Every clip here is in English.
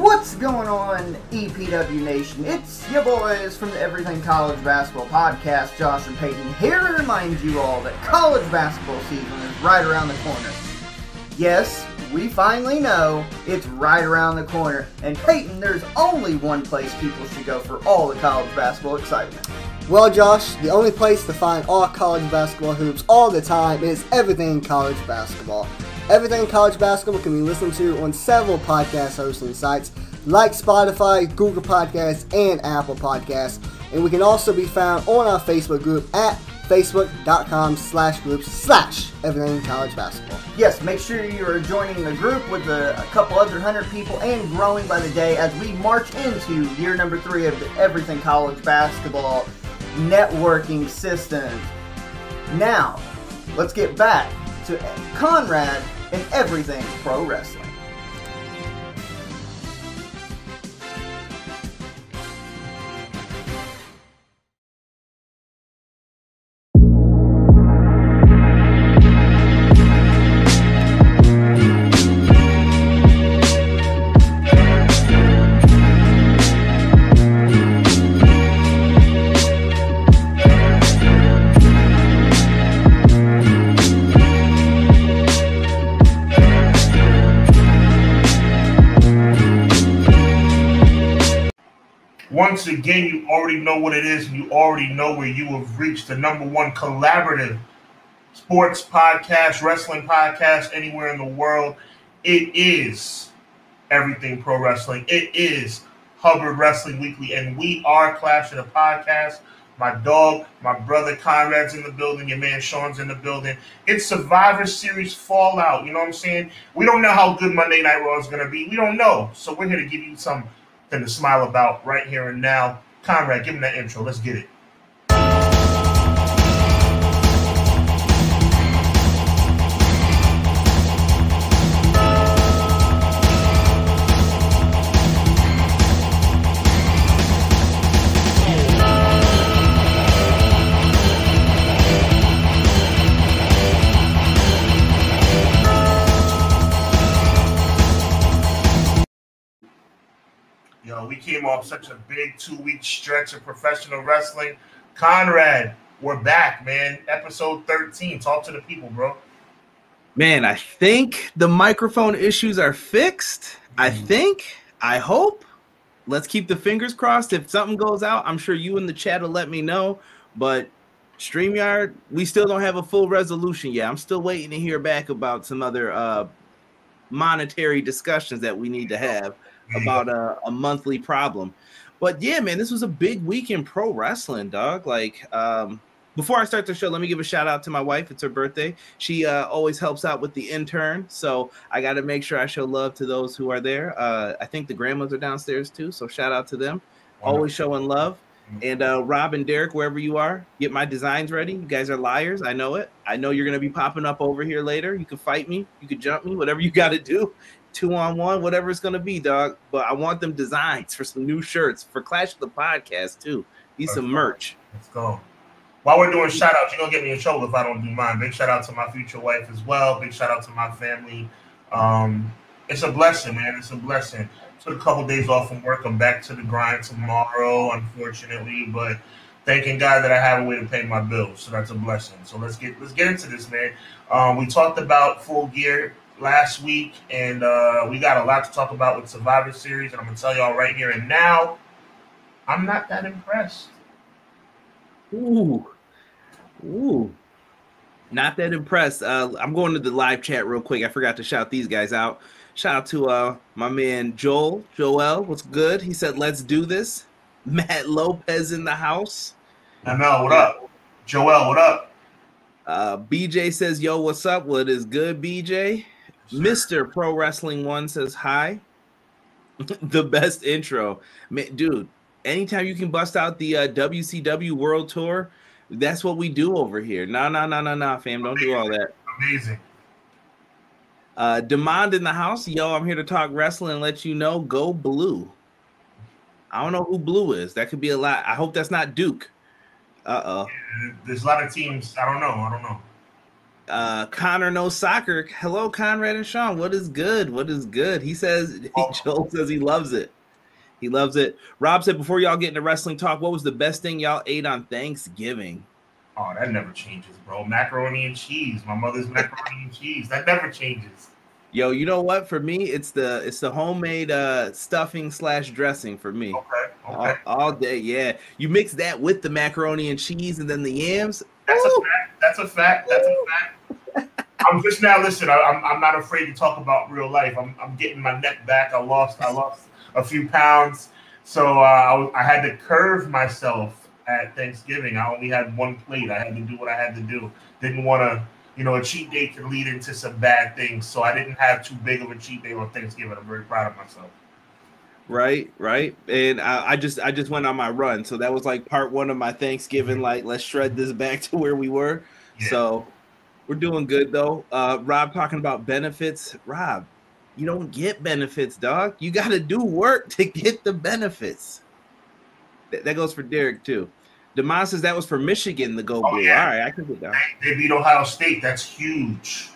What's going on, EPW Nation? It's your boys from the Everything College Basketball Podcast, Josh and Peyton, here to remind you all that college basketball season is right around the corner. Yes, we finally know it's right around the corner, and Peyton, there's only one place people should go for all the college basketball excitement. Well, Josh, the only place to find all college basketball hoops all the time is Everything College Basketball. Everything College Basketball can be listened to on several podcast hosting sites like Spotify, Google Podcasts, and Apple Podcasts. And we can also be found on our Facebook group at facebook.com/groups/Everything College Basketball. Yes, make sure you are joining the group with a couple other 100 people and growing by the day as we march into year number 3 of the Everything College Basketball networking system. Now, let's get back to Conrad and Everything Pro Wrestling. Once again, you already know what it is, and you already know where you have reached the #1 collaborative sports podcast, wrestling podcast anywhere in the world. It is Everything Pro Wrestling. It is Hubbard Wrestling Weekly, and we are Clash of the Podcast. My dog, my brother Conrad's in the building, your man Sean's in the building. It's Survivor Series Fallout, you know what I'm saying? We don't know how good Monday Night Raw is going to be. We don't know, so we're here to give you something to smile about right here and now. Conrad, give him that intro. Let's get it. We came off such a big 2-week stretch of professional wrestling. Conrad, we're back, man. Episode 13. Talk to the people, bro. Man, I think the microphone issues are fixed. I hope. Let's keep the fingers crossed. If something goes out, I'm sure you in the chat will let me know. But StreamYard, we still don't have a full resolution yet. I'm still waiting to hear back about some other monetary discussions that we need to have about a monthly problem. But yeah, man, this was a big week in pro wrestling, dog. Like, before I start the show, let me give a shout out to my wife. It's her birthday. She always helps out with the intern, so I got to make sure I show love to those who are there. I think the grandmas are downstairs too, so shout out to them. Always showing love. And Rob and Derek, wherever you are, get my designs ready. You guys are liars. I know it. I know you're going to be popping up over here later. You can fight me. You can jump me. Whatever you got to do. 2-on-1, whatever it's going to be, dog. But I want them designs for some new shirts for Clash of the Podcast, too. Need some merch. Let's go. While we're doing shout-outs, you're going to get me in trouble if I don't do mine. Big shout-out to my future wife as well. Big shout-out to my family. It's a blessing, man. It's a blessing. Took a couple days off from work. I'm back to the grind tomorrow, unfortunately. But thanking God that I have a way to pay my bills. So that's a blessing. So let's get into this, man. We talked about Full Gear last week, and we got a lot to talk about with Survivor Series, and I'm going to tell y'all right here and now, I'm not that impressed. Ooh. Not that impressed. I'm going to the live chat real quick. I forgot to shout these guys out. Shout out to my man Joel. What's good? He said, let's do this. Matt Lopez in the house. ML, what up? Joel, what up? BJ says, yo, what's up? What is good, BJ? Mr. Pro Wrestling 1 says hi. The best intro. Man, dude, anytime you can bust out the WCW World Tour, that's what we do over here. No, fam. Don't do all that. Amazing. Demand in the house. Yo, I'm here to talk wrestling and let you know, go Blue. I don't know who Blue is. That could be a lot. I hope that's not Duke. There's a lot of teams. I don't know. Connor knows soccer. Hello, Conrad and Sean. What is good? What is good? He says, Joel says he loves it. He loves it. Rob said, before y'all get into wrestling talk, what was the best thing y'all ate on Thanksgiving? Oh, that never changes, bro. Macaroni and cheese. My mother's macaroni and cheese. That never changes. Yo, you know what? For me, it's the homemade stuffing / dressing for me. Okay. All day, yeah. You mix that with the macaroni and cheese and then the yams. That's a fact. I'm just now. Listen, I'm not afraid to talk about real life. I'm getting my neck back. I lost a few pounds, so I had to curve myself at Thanksgiving. I only had one plate. I had to do what I had to do. Didn't want to. A cheat day can lead into some bad things, so I didn't have too big of a cheat day on Thanksgiving. I'm very proud of myself. Right. And I just went on my run, so that was like part one of my Thanksgiving. Like, let's shred this back to where we were. Yeah. So we're doing good though. Rob talking about benefits. Rob, you don't get benefits, dog. You got to do work to get the benefits. That goes for Derek too. DeMond says that was for Michigan, the Go Blue. Yeah. All right, I can get that. They beat Ohio State. That's huge.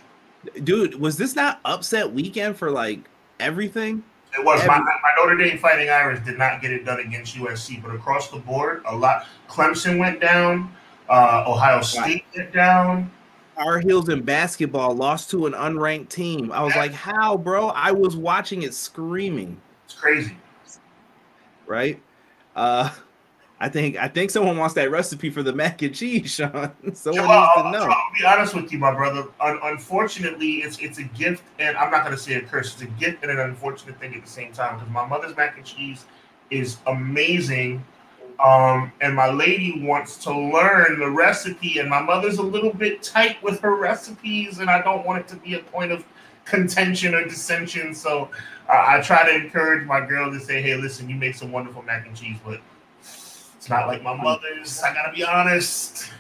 Dude, was this not upset weekend for like everything? It was. My Notre Dame Fighting Irish did not get it done against USC, but across the board, a lot. Clemson went down. Ohio State went down. Our Heels in basketball lost to an unranked team. I was like, how, bro? I was watching it screaming. It's crazy. Right? I think someone wants that recipe for the mac and cheese, Sean. Someone needs to know. I'll be honest with you, my brother. Unfortunately, it's a gift, and I'm not going to say a curse. It's a gift and an unfortunate thing at the same time, because my mother's mac and cheese is amazing, and my lady wants to learn the recipe, and my mother's a little bit tight with her recipes, and I don't want it to be a point of contention or dissension. So I try to encourage my girl to say, hey, listen, you make some wonderful mac and cheese, but it's not like my mother's. I gotta be honest.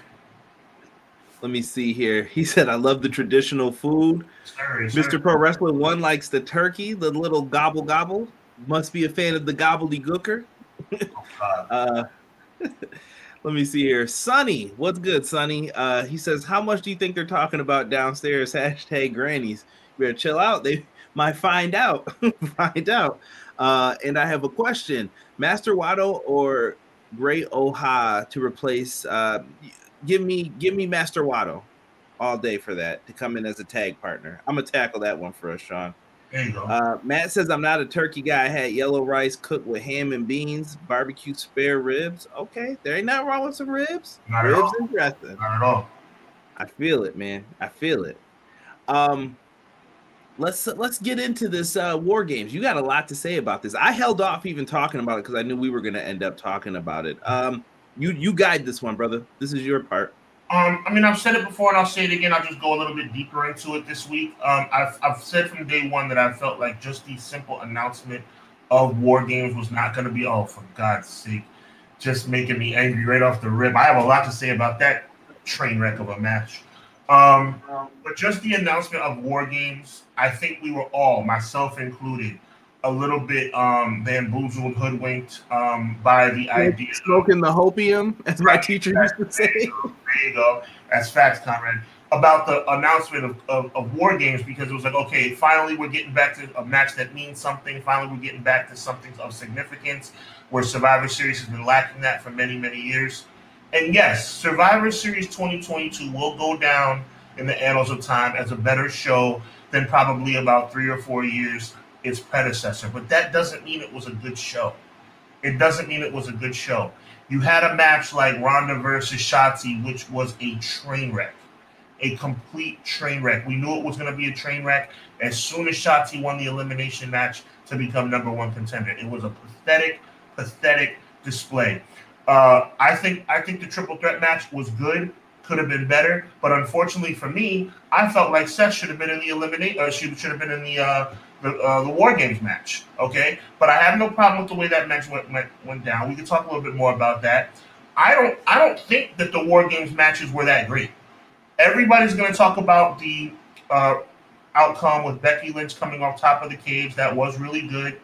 Let me see here. He said, I love the traditional food. Sorry. Mr. Pro Wrestler 1 likes the turkey, the little gobble gobble. Must be a fan of the gobbledygooker. Let me see here. Sonny, what's good, Sonny? He says, how much do you think they're talking about downstairs? # grannies. You better chill out. They might find out. Find out. And I have a question. Master Watto or Great Oha to replace give me Master Watto all day for that to come in as a tag partner. I'm gonna tackle that one for us, Sean. There you go. Matt says I'm not a turkey guy. I had yellow rice cooked with ham and beans, barbecue spare ribs. Okay, there ain't nothing wrong with some ribs. Not ribs at all. and dressing. Not at all. I feel it, man. I feel it. Let's get into this WarGames. You got a lot to say about this. I held off even talking about it because I knew we were going to end up talking about it. You guide this one, brother. This is your part. I've said it before and I'll say it again. I'll just go a little bit deeper into it this week. I've said from day one that I felt like just the simple announcement of WarGames was not going to be, oh, for God's sake, just making me angry right off the rip. I have a lot to say about that train wreck of a match. But just the announcement of WarGames, I think we were all, myself included, a little bit bamboozled, hoodwinked by the idea. Smoking the hopium, as my teacher used to say. There you go. That's facts, Conrad. About the announcement of WarGames, because it was like, okay, finally we're getting back to a match that means something. Finally we're getting back to something of significance, where Survivor Series has been lacking that for many, many years. And yes, Survivor Series 2022 will go down in the annals of time as a better show than probably about 3 or 4 years its predecessor. But that doesn't mean it was a good show. It doesn't mean it was a good show. You had a match like Ronda versus Shotzi, which was a train wreck, a complete train wreck. We knew it was going to be a train wreck as soon as Shotzi won the elimination match to become #1 contender. It was a pathetic display. I think the triple threat match was good, could have been better, but unfortunately for me, I felt like Seth should have been in the should have been in the WarGames match. Okay, but I have no problem with the way that match went down. We can talk a little bit more about that. I don't think that the WarGames matches were that great. Everybody's going to talk about the outcome with Becky Lynch coming off top of the cage. That was really good.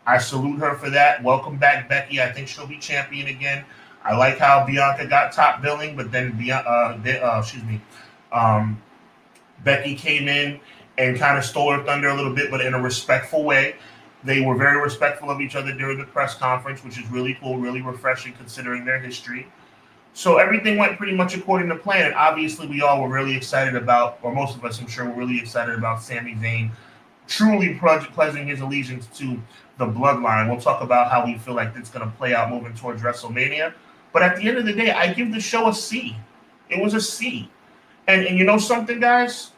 I salute her for that. Welcome back, Becky. I think she'll be champion again. I like how Bianca got top billing, but then Becky came in and kind of stole her thunder a little bit, but in a respectful way. They were very respectful of each other during the press conference, which is really cool, really refreshing considering their history. So everything went pretty much according to plan. And obviously, we all were really excited about, or most of us, I'm sure, were really excited about Sami Zayn truly pledging his allegiance to the bloodline. We'll talk about how we feel like it's going to play out moving towards WrestleMania. But at the end of the day, I give the show a C. It was a C. And you know something, guys?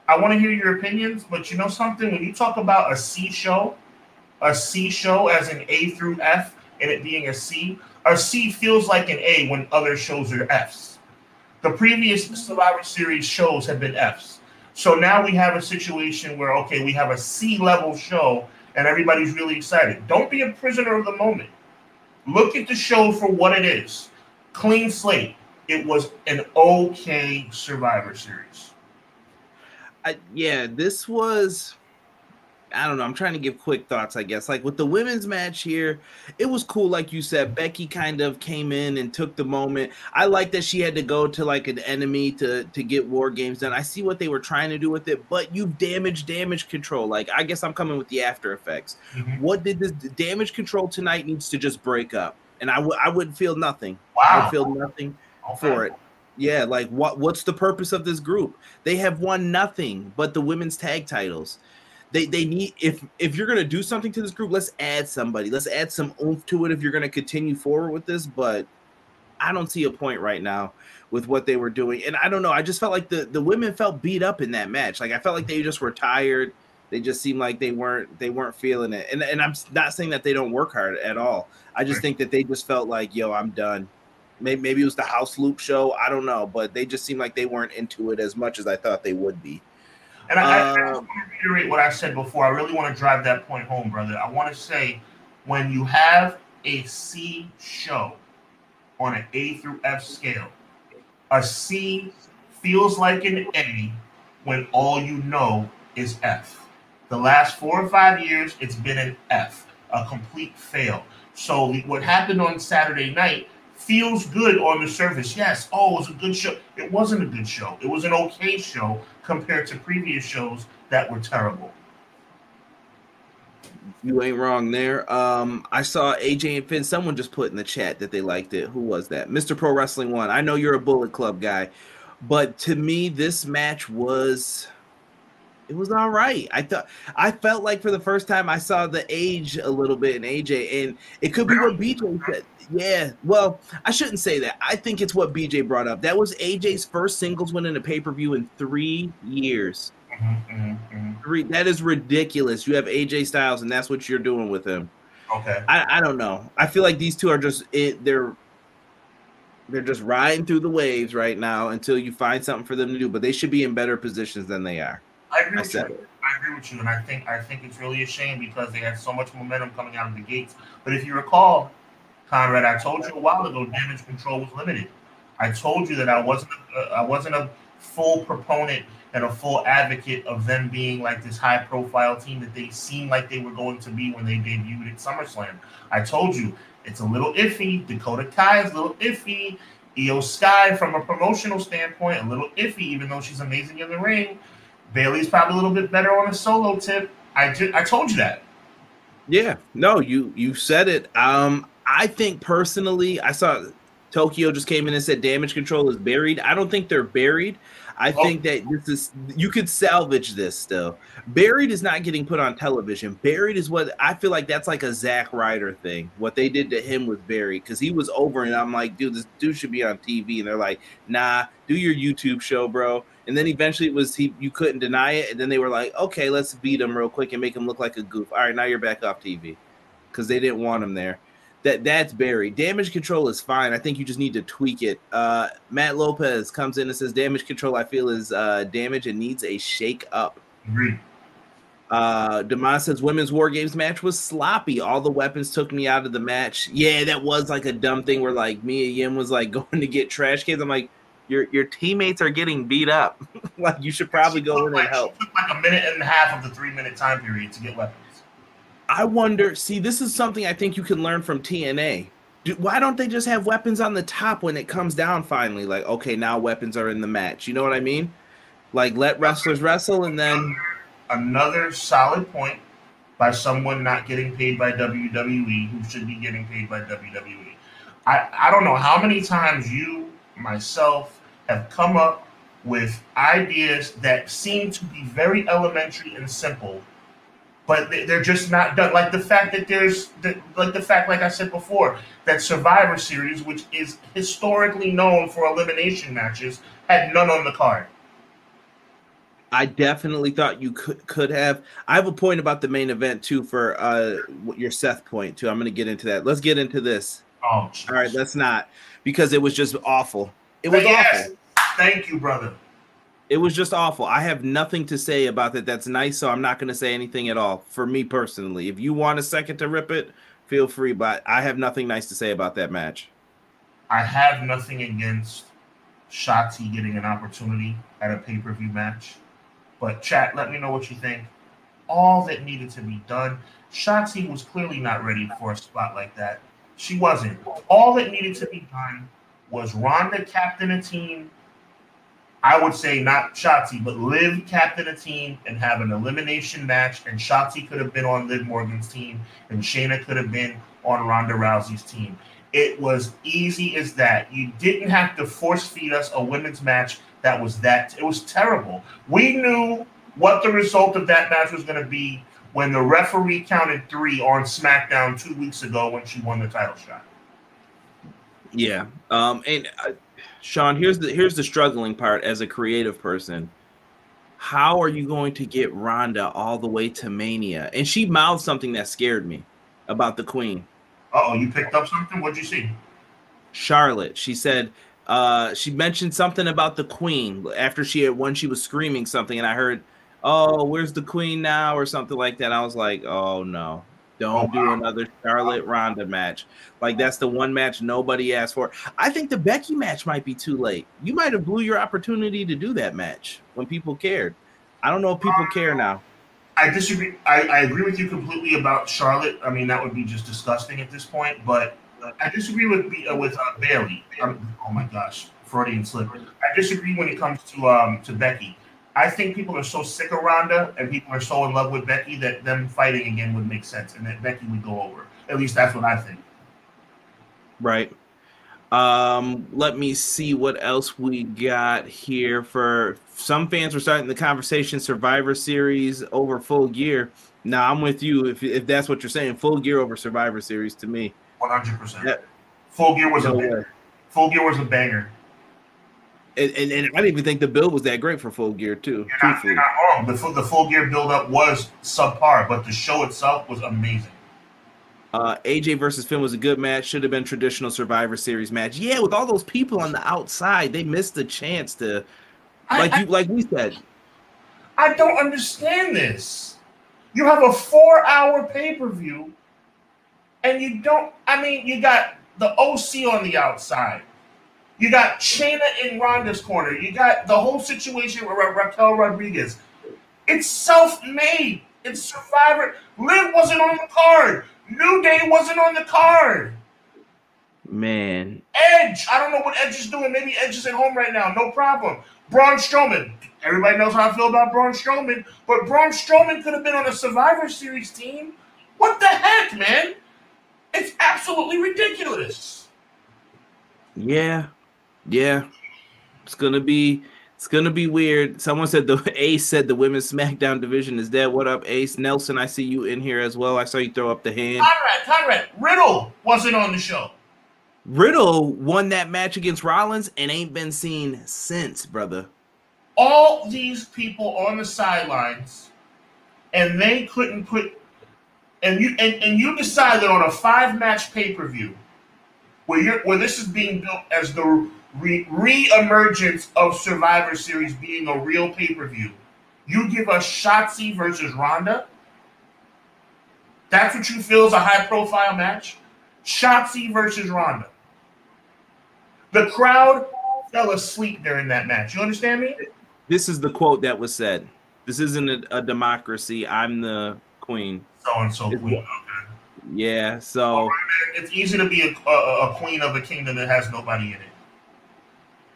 I want to hear your opinions, but you know something? When you talk about a C show as an A through F, and it being a C feels like an A when other shows are Fs. The previous Survivor Series shows have been Fs. So now we have a situation where, okay, we have a C-level show, and everybody's really excited. Don't be a prisoner of the moment. Look at the show for what it is. Clean slate. It was an okay Survivor Series. This was, I don't know, I'm trying to give quick thoughts, I guess. Like with the women's match here, it was cool, like you said. Becky kind of came in and took the moment. I like that she had to go to like an enemy to get WarGames done. I see what they were trying to do with it, but you damage control. Like, I guess I'm coming with the after effects. Mm-hmm. What did this damage control tonight needs to just break up? And I would feel nothing. Wow. I would feel nothing for it. Yeah, like what's the purpose of this group? They have won nothing but the women's tag titles. They need, if you're gonna do something to this group, let's add somebody. Let's add some oomph to it if you're gonna continue forward with this. But I don't see a point right now with what they were doing. And I don't know. I just felt like the women felt beat up in that match. Like I felt like they just were tired. They just seemed like they weren't feeling it. And I'm not saying that they don't work hard at all. I just think that they just felt like, yo, I'm done. Maybe it was the house loop show. I don't know, but they just seemed like they weren't into it as much as I thought they would be. And I just want to reiterate what I said before. I really want to drive that point home, brother. I want to say when you have a C show on an A through F scale, a C feels like an A when all you know is F. The last 4 or 5 years, it's been an F, a complete fail. So what happened on Saturday night feels good on the surface. Yes, it was a good show. It wasn't a good show. It was an okay show compared to previous shows that were terrible. You ain't wrong there. I saw AJ and Finn. Someone just put in the chat that they liked it. Who was that? Mr. Pro Wrestling 1. I know you're a Bullet Club guy, but to me, this match was all right. I felt like for the first time I saw the age a little bit in AJ, and it could be what BJ said. Yeah, well, I shouldn't say that. I think it's what BJ brought up. That was AJ's first singles win in a pay-per-view in 3 years. That is ridiculous. You have AJ Styles, and that's what you're doing with him. Okay. I don't know. I feel like these two are just they're just riding through the waves right now until you find something for them to do. But they should be in better positions than they are. I agree with you, and I think it's really a shame because they had so much momentum coming out of the gates. But if you recall, Conrad, I told you a while ago, damage control was limited. I told you that I wasn't a full proponent and a full advocate of them being like this high-profile team that they seemed like they were going to be when they debuted at SummerSlam. I told you it's a little iffy. Dakota Kai is a little iffy. Io Sky, from a promotional standpoint, a little iffy, even though she's amazing in the ring. Bailey's probably a little bit better on a solo tip. I told you that. Yeah, no, you said it. I think personally, I saw Tokyo just came in and said damage control is buried. I don't think they're buried. I think that you could salvage this still. Buried is not getting put on television. Buried is what I feel like that's like a Zack Ryder thing. What they did to him was buried because he was over, and I'm like, dude, this dude should be on TV. And they're like, nah, do your YouTube show, bro. And then eventually it was you couldn't deny it. And then they were like, okay, let's beat him real quick and make him look like a goof. All right, now you're back off TV because they didn't want him there. That's buried. Damage control is fine. I think you just need to tweak it. Matt Lopez comes in and says damage control I feel is damage and needs a shake up. Agreed. Demond says women's WarGames match was sloppy. All the weapons took me out of the match. Yeah, that was like a dumb thing where like Mia Yim was like going to get trash cans. I'm like, your teammates are getting beat up. Like you should probably go in and help. It took like a minute and a half of the 3-minute time period to get weapons. I wonder, see, this is something I think you can learn from TNA. Why don't they just have weapons on the top when it comes down finally? Like, okay, now weapons are in the match. You know what I mean? Like, let wrestlers wrestle, and then another solid point by someone not getting paid by WWE who should be getting paid by WWE. I don't know how many times you, myself, have come up with ideas that seem to be very elementary and simple, but they're just not done. Like the fact that like I said before, that Survivor Series, which is historically known for elimination matches, had none on the card. I definitely thought you could have. I have a point about the main event too for your Seth point too. I'm going to get into that. Let's get into this. Oh, geez. All right, let's not, because it was just awful. It was awful. Thank you, brother. It was just awful. I have nothing to say about that. That's nice, so I'm not going to say anything at all. For me personally, if you want a second to rip it, feel free. But I have nothing nice to say about that match. I have nothing against Shotzi getting an opportunity at a pay-per-view match. But chat, let me know what you think. All that needed to be done. Shotzi was clearly not ready for a spot like that. She wasn't. All that needed to be done was Ronda captain a team. I would say not Shotzi, but Liv captain a team and have an elimination match. And Shotzi could have been on Liv Morgan's team, and Shayna could have been on Ronda Rousey's team. It was easy as that. You didn't have to force feed us a women's match that was that. It was terrible. We knew what the result of that match was going to be when the referee counted 3 on SmackDown 2 weeks ago when she won the title shot. Yeah. And Sean, here's the struggling part as a creative person. How are you going to get Ronda all the way to Mania? And she mouthed something that scared me about the Queen. Uh-oh, you picked up something? What'd you see? Charlotte. She said she mentioned something about the Queen after she was screaming something, and I heard, "Oh, where's the Queen now?" or something like that. I was like, "Oh no. Don't do another Charlotte Ronda match." Like, that's the one match nobody asked for. I think the Becky match might be too late. You might have blew your opportunity to do that match when people cared. I don't know if people care now. I disagree. I agree with you completely about Charlotte. I mean, that would be just disgusting at this point. But I disagree with Bayley. Oh my gosh, Freudian slip. I disagree when it comes to Becky. I think people are so sick of Ronda and people are so in love with Becky that them fighting again would make sense and that Becky would go over. At least that's what I think. Right. Let me see what else we got here. For some fans, we're starting the conversation Survivor Series over Full Gear. Now, I'm with you if that's what you're saying. Full Gear over Survivor Series to me. 100%. Full Gear was a banger. Full Gear was a banger. And I didn't even think the build was that great for Full Gear, too. You're not wrong. The Full Gear build-up was subpar, but the show itself was amazing. AJ versus Finn was a good match. Should have been traditional Survivor Series match. Yeah, with all those people on the outside, they missed the chance to, like we said. I don't understand this. You have a 4-hour pay-per-view, and you don't. I mean, you got the OC on the outside. You got Shayna in Ronda's corner. You got the whole situation with Raquel Rodriguez. It's self-made. It's Survivor. Liv wasn't on the card. New Day wasn't on the card. Man. Edge. I don't know what Edge is doing. Maybe Edge is at home right now. No problem. Braun Strowman. Everybody knows how I feel about Braun Strowman. But Braun Strowman could have been on a Survivor Series team. What the heck, man? It's absolutely ridiculous. Yeah. It's gonna be weird. Someone said Ace said the women's SmackDown division is dead. What up, Ace? Nelson, I see you in here as well. I saw you throw up the hand. Conrad, Riddle wasn't on the show. Riddle won that match against Rollins and ain't been seen since, brother. All these people on the sidelines, and they couldn't put. And you decided on a 5-match pay-per-view where this is being built as the re-emergence of Survivor Series being a real pay-per-view. You give us Shotzi versus Ronda? That's what you feel is a high-profile match? Shotzi versus Ronda. The crowd fell asleep during that match. You understand me? This is the quote that was said. This isn't a democracy. I'm the queen. So-and-so queen. Okay. Yeah, so... It's easy to be a queen of a kingdom that has nobody in it.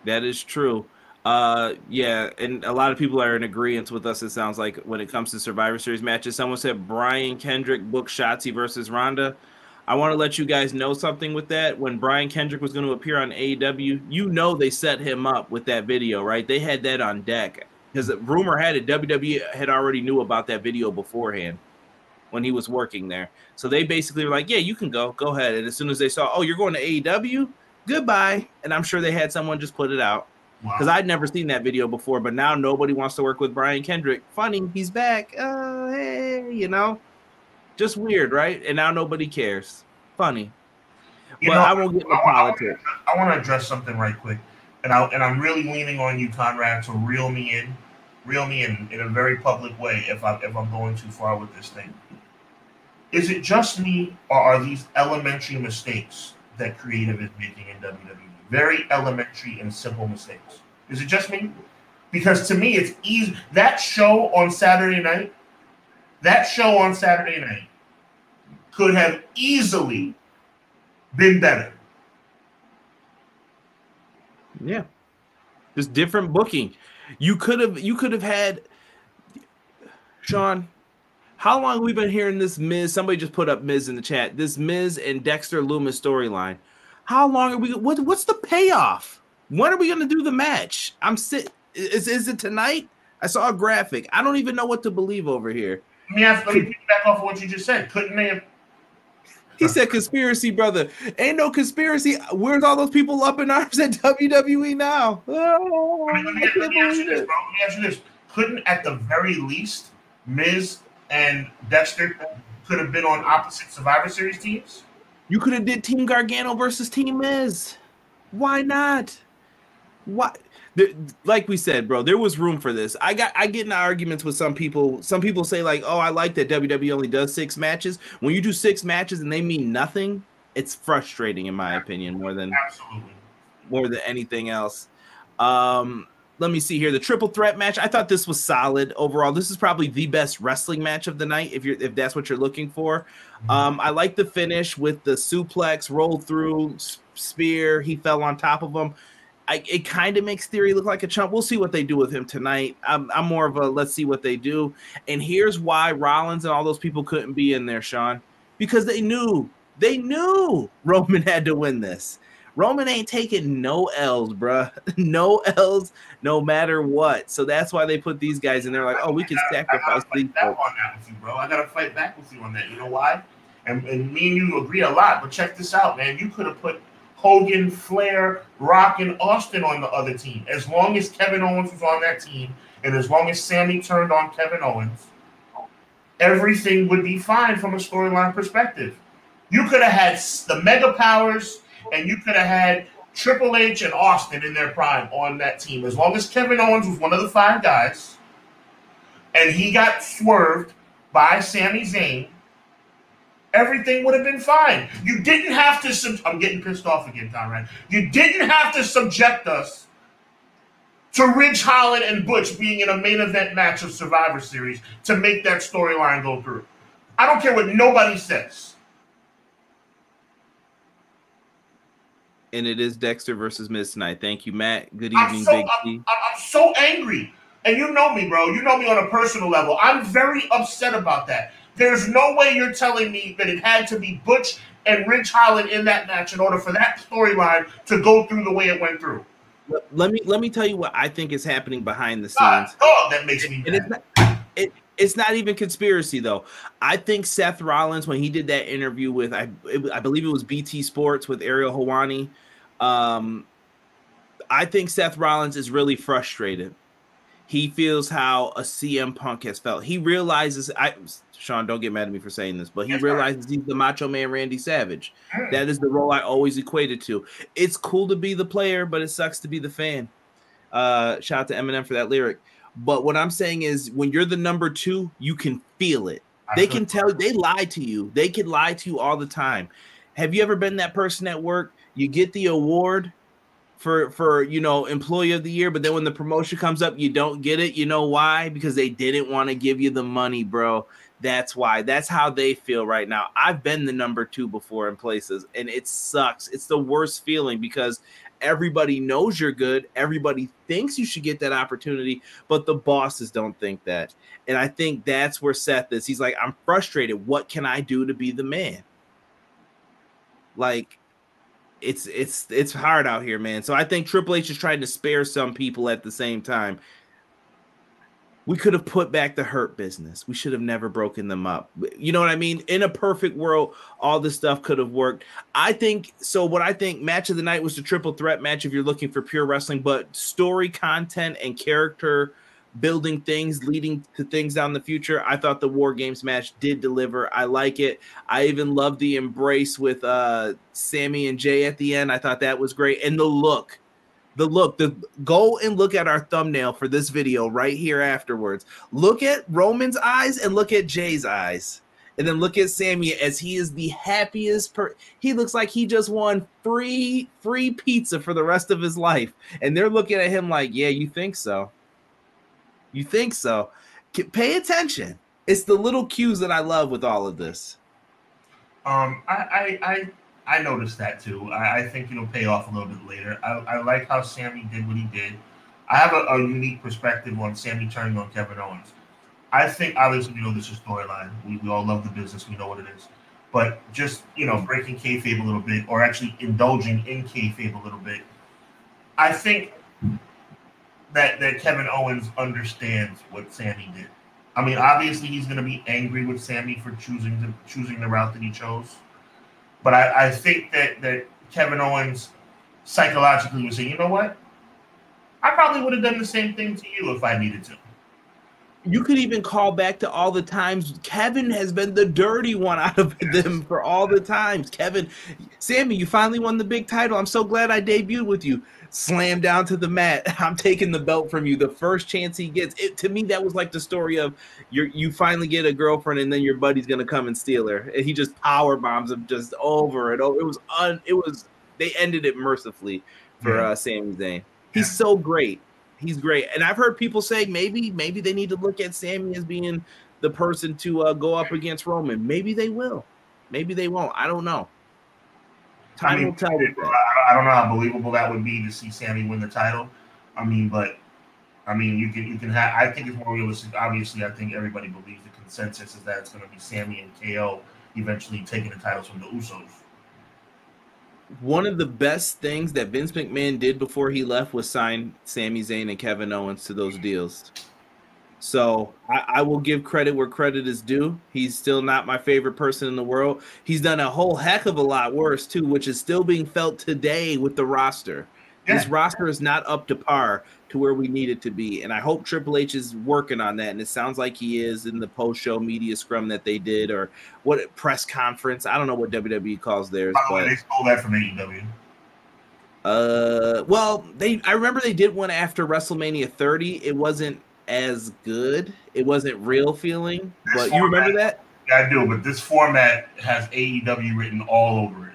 That is true. Yeah, and a lot of people are in agreement with us, it sounds like, when it comes to Survivor Series matches. Someone said Brian Kendrick book Shotzi versus Ronda. I want to let you guys know something with that. When Brian Kendrick was going to appear on AEW, you know they set him up with that video, right? They had that on deck. Because rumor had it, WWE had already knew about that video beforehand when he was working there. So they basically were like, yeah, you can go ahead. And as soon as they saw, oh, you're going to AEW? Goodbye. And I'm sure they had someone just put it out. Because I'd never seen that video before, but now nobody wants to work with Brian Kendrick. Funny, he's back. Hey, you know, just weird, right? And now nobody cares. Funny. But I won't get into politics. I want to address something right quick, and I'm really leaning on you, Conrad, to reel me in in a very public way if I'm going too far with this thing. Is it just me, or are these elementary mistakes that creative is making in WWE? Very elementary and simple mistakes. Is it just me? Because to me, it's easy. That show on Saturday night could have easily been better. Yeah. Just different booking. You could have had Sean. How long have we been hearing this Miz? Somebody just put up Miz in the chat. This Miz and Dexter Lumis storyline. How long are we? What's the payoff? When are we going to do the match? Is it tonight? I saw a graphic. I don't even know what to believe over here. Let me piggyback off of what you just said. Couldn't they have? He said conspiracy, brother. Ain't no conspiracy. Where's all those people up in arms at WWE now? Oh, let me ask you this, bro. Let me ask you this. Couldn't, at the very least, Miz and Dexter could have been on opposite Survivor Series teams? You could have did Team Gargano versus Team Miz. Why not? Why? Like we said, bro, there was room for this. I get in arguments with some people. Some people say like, "Oh, I like that WWE only does 6 matches." When you do 6 matches and they mean nothing, it's frustrating, in my opinion, more than anything else. Let me see here. The triple threat match, I thought this was solid overall. This is probably the best wrestling match of the night, if that's what you're looking for. I like the finish with the suplex, roll through, spear. He fell on top of him. It kind of makes Theory look like a chump. We'll see what they do with him tonight. I'm more of a let's see what they do. And here's why Rollins and all those people couldn't be in there, Sean. Because they knew Roman had to win this. Roman ain't taking no L's, bruh. No L's, no matter what. So that's why they put these guys in there like, oh, we can sacrifice these folks. I got to fight back with you on that. You know why? And me and you agree a lot, but check this out, man. You could have put Hogan, Flair, Rock, and Austin on the other team. As long as Kevin Owens was on that team, and as long as Sammy turned on Kevin Owens, everything would be fine from a storyline perspective. You could have had the Mega Powers, and you could have had Triple H and Austin in their prime on that team. As long as Kevin Owens was one of the 5 guys, and he got swerved by Sami Zayn, everything would have been fine. You didn't have to. I'm getting pissed off again, Conrad. You didn't have to subject us to Ridge Holland and Butch being in a main event match of Survivor Series to make that storyline go through. I don't care what nobody says. And it is Dexter versus Miz tonight. Thank you, Matt. Good evening, Big T. I'm so angry. And you know me, bro. You know me on a personal level. I'm very upset about that. There's no way you're telling me that it had to be Butch and Ridge Holland in that match in order for that storyline to go through the way it went through. Let me tell you what I think is happening behind the scenes. That makes me mad. It's not even conspiracy, though. I think Seth Rollins, when he did that interview with, I believe it was BT Sports with Ariel Helwani, I think Seth Rollins is really frustrated. He feels how a CM Punk has felt. He realizes, Sean, don't get mad at me for saying this, but he realizes he's the Macho Man Randy Savage. That is the role I always equated to. It's cool to be the player, but it sucks to be the fan. Shout out to Eminem for that lyric. But what I'm saying is when you're the number 2, you can feel it. They can tell, they lie to you. They can lie to you all the time. Have you ever been that person at work? You get the award for employee of the year, but then when the promotion comes up, you don't get it. You know why? Because they didn't want to give you the money, bro. That's why. That's how they feel right now. I've been the number 2 before in places, and it sucks. It's the worst feeling because everybody knows you're good. Everybody thinks you should get that opportunity, but the bosses don't think that. And I think that's where Seth is. He's like, I'm frustrated. What can I do to be the man? Like, it's hard out here, man. So I think Triple H is trying to spare some people at the same time. We could have put back the Hurt Business. We should have never broken them up. You know what I mean? In a perfect world, all this stuff could have worked. I think so. What I think match of the night was the triple threat match if you're looking for pure wrestling, but story content and character building things leading to things down the future. I thought the WarGames match did deliver. I like it. I even love the embrace with Sammy and Jay at the end. I thought that was great. And the go and look at our thumbnail for this video right here afterwards. Look at Roman's eyes and look at Jay's eyes. And then look at Sammy as he is the happiest he looks like he just won free pizza for the rest of his life. And they're looking at him like, yeah, you think so? You think so? Pay attention. It's the little cues that I love with all of this. I noticed that too. I think it'll pay off a little bit later. I like how Sammy did what he did. I have a unique perspective on Sammy turning on Kevin Owens. I think, obviously, this is storyline. We all love the business. We know what it is. But just, breaking kayfabe a little bit, or actually indulging in kayfabe a little bit, I think that Kevin Owens understands what Sammy did. I mean, obviously, he's going to be angry with Sammy for choosing the route that he chose. But I think that Kevin Owens psychologically was saying, you know what? I probably would have done the same thing to you if I needed to. You could even call back to all the times Kevin has been the dirty one out of them for all the times. Sammy, you finally won the big title. I'm so glad I debuted with you. Slam down to the mat. I'm taking the belt from you the first chance he gets. To me, that was like the story of you finally get a girlfriend and then your buddy's gonna come and steal her. And he just power bombs him just over and over. They ended it mercifully for Sami Zayn. He's so great. He's great. And I've heard people say maybe they need to look at Sammy as being the person to go up against Roman. Maybe they will. Maybe they won't. I don't know. Time will tell. I don't know how believable that would be to see Sammy win the title. You can have. I think it's more realistic. Obviously, I think everybody believes the consensus is that it's going to be Sammy and KO eventually taking the titles from the Usos. One of the best things that Vince McMahon did before he left was sign Sami Zayn and Kevin Owens to those deals. So I will give credit where credit is due. He's still not my favorite person in the world. He's done a whole heck of a lot worse, too, which is still being felt today with the roster. Yeah. This roster is not up to par to where we need it to be. And I hope Triple H is working on that. And it sounds like he is in the post-show media scrum that they did, or what press conference. I don't know what WWE calls theirs. By the way, they stole that from AEW. I remember they did one after WrestleMania 30. It wasn't as good. It wasn't real feeling. But you remember that? Yeah, I do. But this format has AEW written all over it.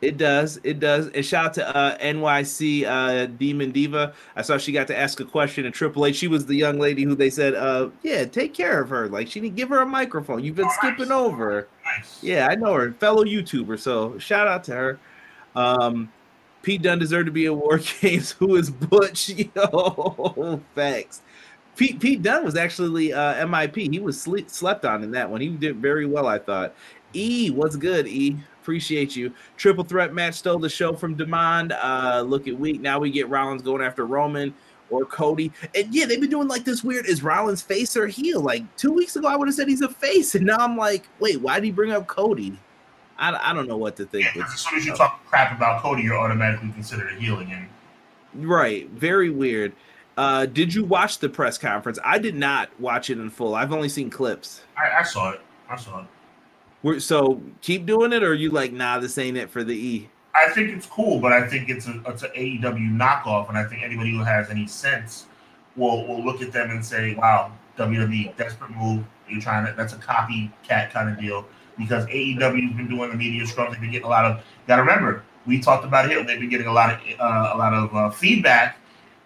It does. And shout out to NYC Demon Diva. I saw she got to ask a question in Triple H. She was the young lady who they said, take care of her. Like, she didn't give her a microphone. You've been skipping over her. Nice. Yeah, I know her. Fellow YouTuber. So shout out to her. Pete Dunne deserved to be at WarGames. Who is Butch? Yo, facts. Pete Dunne was actually MIP. He was slept on in that one. He did very well, I thought. E, what's good, E? Appreciate you. Triple threat match stole the show from Demand. Look at week. Now we get Rollins going after Roman or Cody. And yeah, they've been doing like this weird, is Rollins face or heel? Like 2 weeks ago, I would have said he's a face. And now I'm like, wait, why did he bring up Cody? I don't know what to think. Yeah, as soon as you talk crap about Cody, you're automatically considered a heel again. Right. Very weird. Did you watch the press conference? I did not watch it in full. I've only seen clips. I saw it. So keep doing it, or are you like, nah, this ain't it for the E? I think it's cool, but I think it's an AEW knockoff, and I think anybody who has any sense will look at them and say, wow, WWE, desperate move. You're trying to, that's a copycat kind of deal, because AEW's been doing the media scrums. They've been getting a lot of, you got to remember, We talked about it here. They've been getting a lot of feedback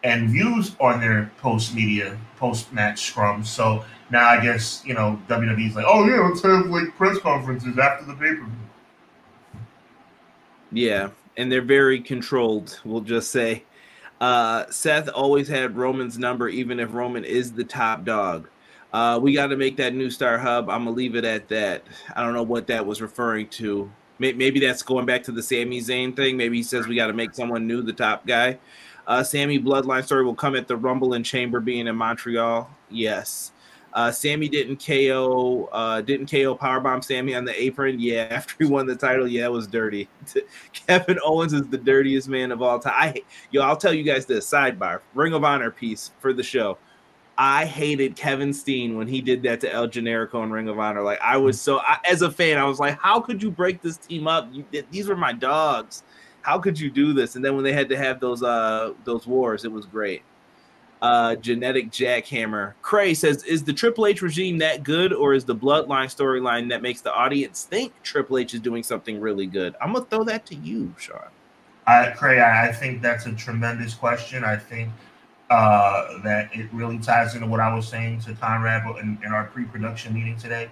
and views on their post-match scrums. So now I guess, WWE's like, oh yeah, let's have like press conferences after the pay-per-view. Yeah, and they're very controlled, we'll just say. Seth always had Roman's number, even if Roman is the top dog. We got to make that new star hub. I'm going to leave it at that. I don't know what that was referring to. Maybe that's going back to the Sami Zayn thing. Maybe he says we got to make someone new the top guy. Sami bloodline story will come at the Rumble and Chamber being in Montreal. Yes. Sami didn't KO powerbomb Sami on the apron. Yeah, after he won the title, yeah, it was dirty. Kevin Owens is the dirtiest man of all time. I'll tell you guys this, sidebar, Ring of Honor piece for the show. I hated Kevin Steen when he did that to El Generico in Ring of Honor. Like, as a fan, I was like, how could you break this team up? These were my dogs. How could you do this? And then when they had to have those wars, it was great. Genetic Jackhammer. Cray says, is the Triple H regime that good, or is the Bloodline storyline that makes the audience think Triple H is doing something really good? I'm going to throw that to you, Sean. Cray, I think that's a tremendous question. I think that it really ties into what I was saying to Conrad in our pre-production meeting today.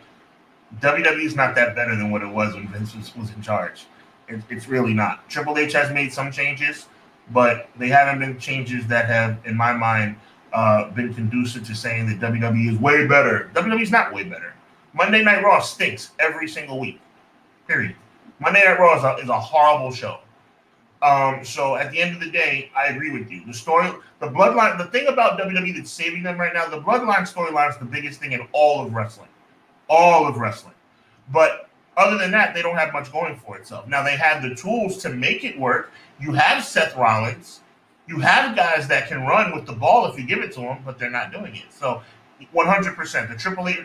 WWE is not that better than what it was when Vince was in charge. It's really not. Triple H has made some changes, but they haven't been changes that have, in my mind, been conducive to saying that WWE is way better. WWE is not way better. Monday Night Raw stinks every single week, period. Monday Night Raw is a horrible show. So at the end of the day, I agree with you. The Bloodline, the thing about WWE that's saving them right now, the Bloodline storyline is the biggest thing in all of wrestling. All of wrestling. But other than that, they don't have much going for itself. Now, they have the tools to make it work. You have Seth Rollins. You have guys that can run with the ball if you give it to them, but they're not doing it. So 100%, the Triple H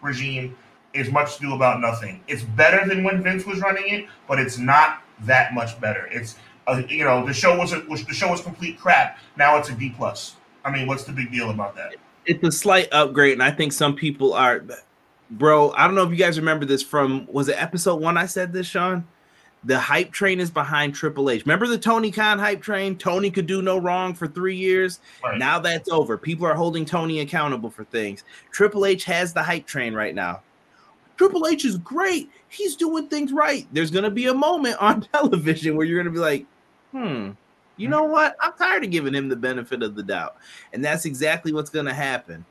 regime is much ado about nothing. It's better than when Vince was running it, but it's not that much better. It's the show was complete crap. Now it's a D+. I mean, what's the big deal about that? It's a slight upgrade, and I think some people are, bro. I don't know if you guys remember this from, was it episode 1? I said this, Sean. The hype train is behind Triple H. Remember the Tony Khan hype train? Tony could do no wrong for 3 years. Right. Now that's over. People are holding Tony accountable for things. Triple H has the hype train right now. Triple H is great. He's doing things right. There's going to be a moment on television where you're going to be like, you know what? I'm tired of giving him the benefit of the doubt. And that's exactly what's going to happen.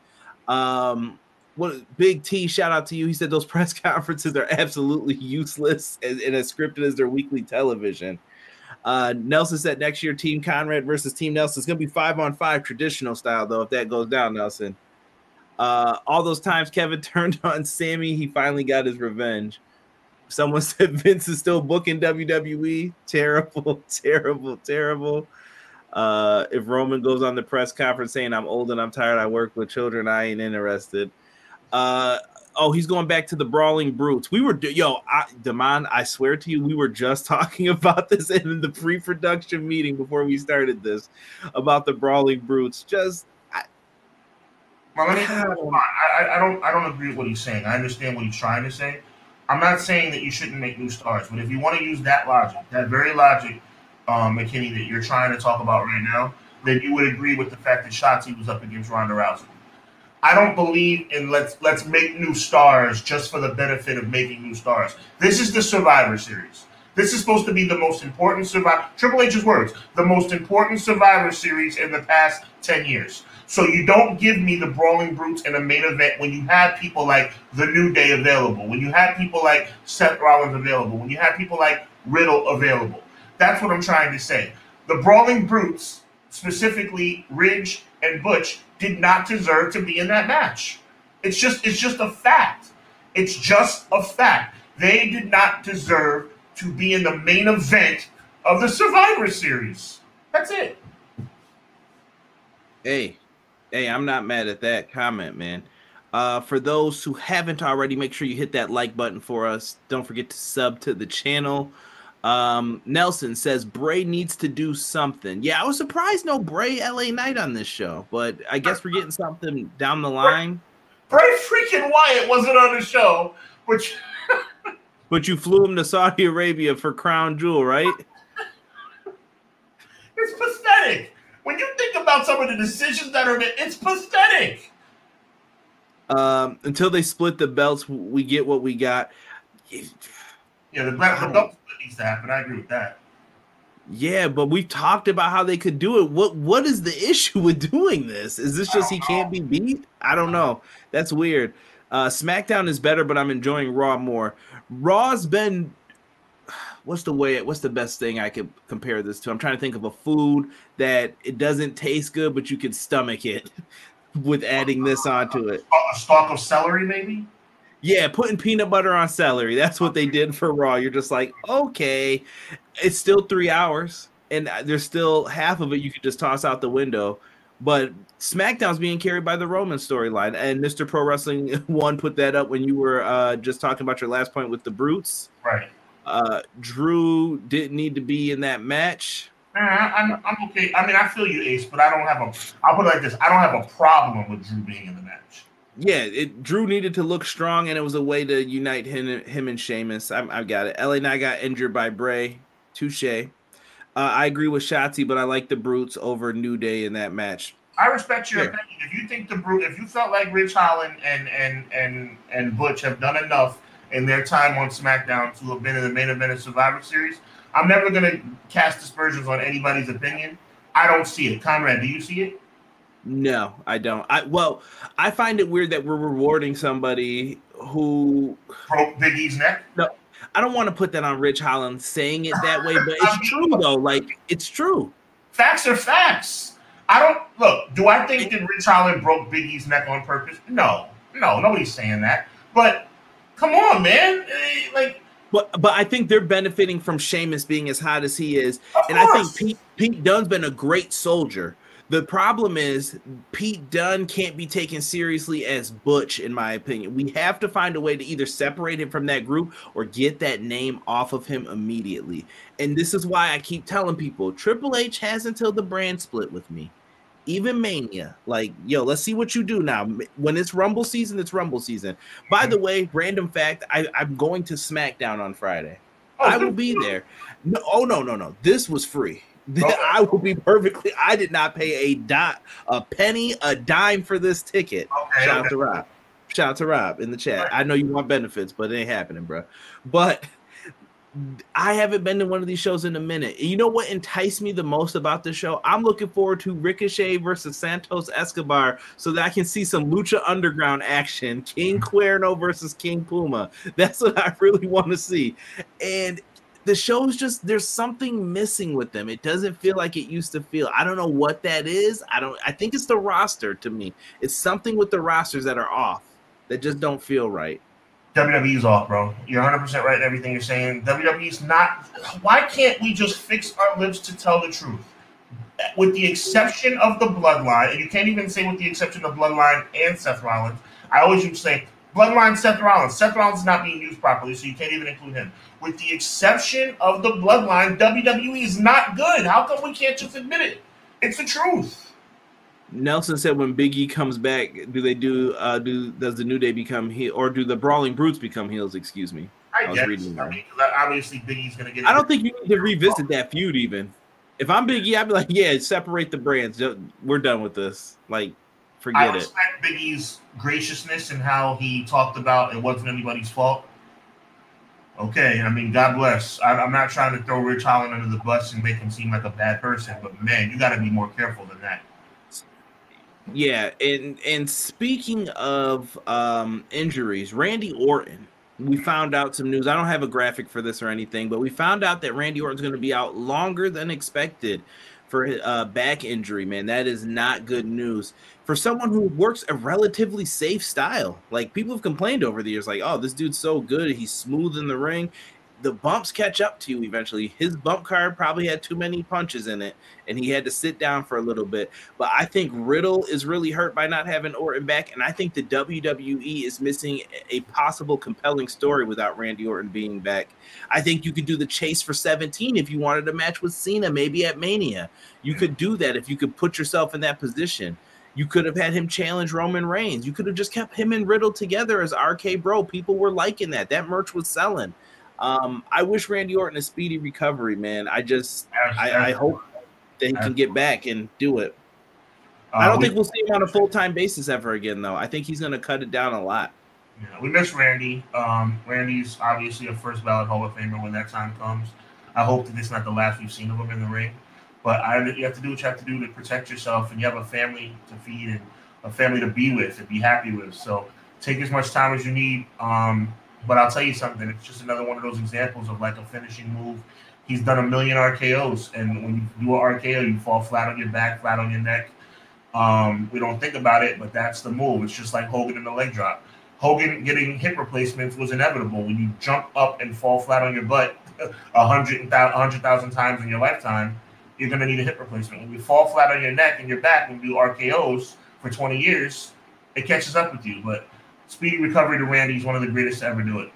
Big T, shout out to you. He said those press conferences are absolutely useless and as scripted as their weekly television. Nelson said next year, Team Conrad versus Team Nelson. It's going to be 5-on-5 traditional style, though, if that goes down, Nelson. All those times Kevin turned on Sami, he finally got his revenge. Someone said Vince is still booking WWE. Terrible, terrible, terrible. If Roman goes on the press conference saying I'm old and I'm tired, I work with children, I ain't interested. He's going back to the Brawling Brutes. We were, Damon, I swear to you, we were just talking about this in the pre-production meeting before we started this, about the Brawling Brutes. I don't agree with what he's saying. I understand what he's trying to say. I'm not saying that you shouldn't make new stars, but if you want to use that logic, that very logic, McKinney, that you're trying to talk about right now, then you would agree with the fact that Shotzi was up against Ronda Rousey. I don't believe in let's make new stars just for the benefit of making new stars. This is the Survivor Series. This is supposed to be the most important Triple H's words, the most important Survivor Series in the past 10 years. So you don't give me the Brawling Brutes in a main event when you have people like The New Day available, when you have people like Seth Rollins available, when you have people like Riddle available. That's what I'm trying to say. The Brawling Brutes, specifically Ridge and Butch, did not deserve to be in that match. It's just a fact. It's just a fact. They did not deserve to be in the main event of the Survivor Series. That's it. Hey, I'm not mad at that comment, man. For those who haven't already, make sure you hit that like button for us. Don't forget to sub to the channel. Nelson says Bray needs to do something. Yeah, I was surprised no Bray LA Knight on this show, but I guess we're getting something down the line. Bray freaking Wyatt wasn't on the show, which... But you flew him to Saudi Arabia for Crown Jewel, right? about some of the decisions that are made. It's pathetic. Until they split the belts, we get what we got. Yeah, the belt split needs to happen. I agree with that. Yeah, but we've talked about how they could do it. What is the issue with doing this? Is this just he can't be beat? I don't know. That's weird. SmackDown is better, but I'm enjoying Raw more. Raw's been what's the best thing I could compare this to? I'm trying to think of a food that it doesn't taste good, but you can stomach it with adding this onto it. A stalk of celery, maybe? Yeah, putting peanut butter on celery. That's what they did for Raw. You're just like, okay, it's still 3 hours, and there's still half of it you could just toss out the window. But SmackDown's being carried by the Roman storyline, and Mr. Pro Wrestling 1 put that up when you were just talking about your last point with the Brutes. Right. Drew didn't need to be in that match. I'm okay. I mean, I feel you, Ace, but I'll put it like this. I don't have a problem with Drew being in the match. Yeah, Drew needed to look strong, and it was a way to unite him and Sheamus. I got it. LA Knight got injured by Bray. Touche. I agree with Shotzi, but I like the Brutes over New Day in that match. I respect your opinion. If you think if you felt like Ridge Holland and Butch have done enough in their time on SmackDown to have been in the main event of Survivor Series, I'm never going to cast aspersions on anybody's opinion. I don't see it. Conrad, do you see it? No, I don't. I find it weird that we're rewarding somebody who broke Big E's neck. No, I don't want to put that on Ridge Holland saying it that way, but it's true though. Like, it's true. Facts are facts. Do I think that Ridge Holland broke Big E's neck on purpose? No, nobody's saying that. But come on, man. But I think they're benefiting from Sheamus being as hot as he is. And course. I think Pete Dunne's been a great soldier. The problem is Pete Dunne can't be taken seriously as Butch, in my opinion. We have to find a way to either separate him from that group or get that name off of him immediately. And this is why I keep telling people, Triple H has until the brand split with me. Even Mania. Like, yo, let's see what you do now. When it's Rumble season, it's Rumble season. By the way, random fact, I'm going to SmackDown on Friday. I will be there. No. This was free. I will be perfectly. I did not pay a penny, a dime for this ticket. Okay, Shout out to Rob. Shout out to Rob in the chat. I know you want benefits, but it ain't happening, bro. But I haven't been to one of these shows in a minute. You know what enticed me the most about this show? I'm looking forward to Ricochet versus Santos Escobar so that I can see some Lucha Underground action. King Cuerno versus King Puma. That's what I really want to see. And the show's just, there's something missing with them. It doesn't feel like it used to feel. I don't know what that is. I think it's the roster to me. It's something with the rosters that are off that just don't feel right. WWE's off, bro. You're 100% right in everything you're saying. WWE's not. Why can't we just fix our lips to tell the truth? With the exception of the Bloodline, and you can't even say with the exception of Bloodline and Seth Rollins. I always used to say Bloodline, Seth Rollins. Seth Rollins is not being used properly, so you can't even include him. With the exception of the Bloodline, WWE is not good. How come we can't just admit it? It's the truth. Nelson said, when Big E comes back, does the New Day become heel, or do the Brawling Brutes become heels? Excuse me. I was reading that. Obviously Big E's going to get. I don't think you need to revisit that feud even. If I'm Big E, I'd be like, yeah, separate the brands. We're done with this. Like, forget it. I respect Big E's graciousness and how he talked about it wasn't anybody's fault. Okay, I mean, God bless. I'm not trying to throw Ridge Holland under the bus and make him seem like a bad person, but man, you got to be more careful than that. Yeah, and speaking of injuries, Randy Orton, we found out some news. I don't have a graphic for this or anything, but we found out that Randy Orton's going to be out longer than expected for back injury, man. That is not good news. For someone who works a relatively safe style, like people have complained over the years, like, oh, this dude's so good. He's smooth in the ring. The bumps catch up to you eventually. His bump card probably had too many punches in it, and he had to sit down for a little bit. But I think Riddle is really hurt by not having Orton back, and I think the WWE is missing a possible compelling story without Randy Orton being back. I think you could do the chase for 17 if you wanted a match with Cena, maybe at Mania. You could do that if you could put yourself in that position. You could have had him challenge Roman Reigns. You could have just kept him and Riddle together as RK Bro. People were liking that. That merch was selling. I wish Randy Orton a speedy recovery, man. I hope that he can get back and do it. I don't think we'll see him on a full-time basis ever again, though. I think he's going to cut it down a lot. Yeah, we miss Randy. Randy's obviously a first ballot Hall of Famer when that time comes. I hope that this is not the last we've seen of him in the ring. But you have to do what you have to do to protect yourself, and you have a family to feed and a family to be with and be happy with. So take as much time as you need. But I'll tell you something. It's just another one of those examples of like a finishing move. He's done 1 million RKOs, and when you do an RKO, you fall flat on your back, flat on your neck. We don't think about it, but that's the move. It's just like Hogan in the leg drop. Hogan getting hip replacements was inevitable. When you jump up and fall flat on your butt 100,000 times in your lifetime, you're going to need a hip replacement. When you fall flat on your neck and your back and do RKOs for 20 years, it catches up with you. But speedy recovery to Randy is one of the greatest to ever do it.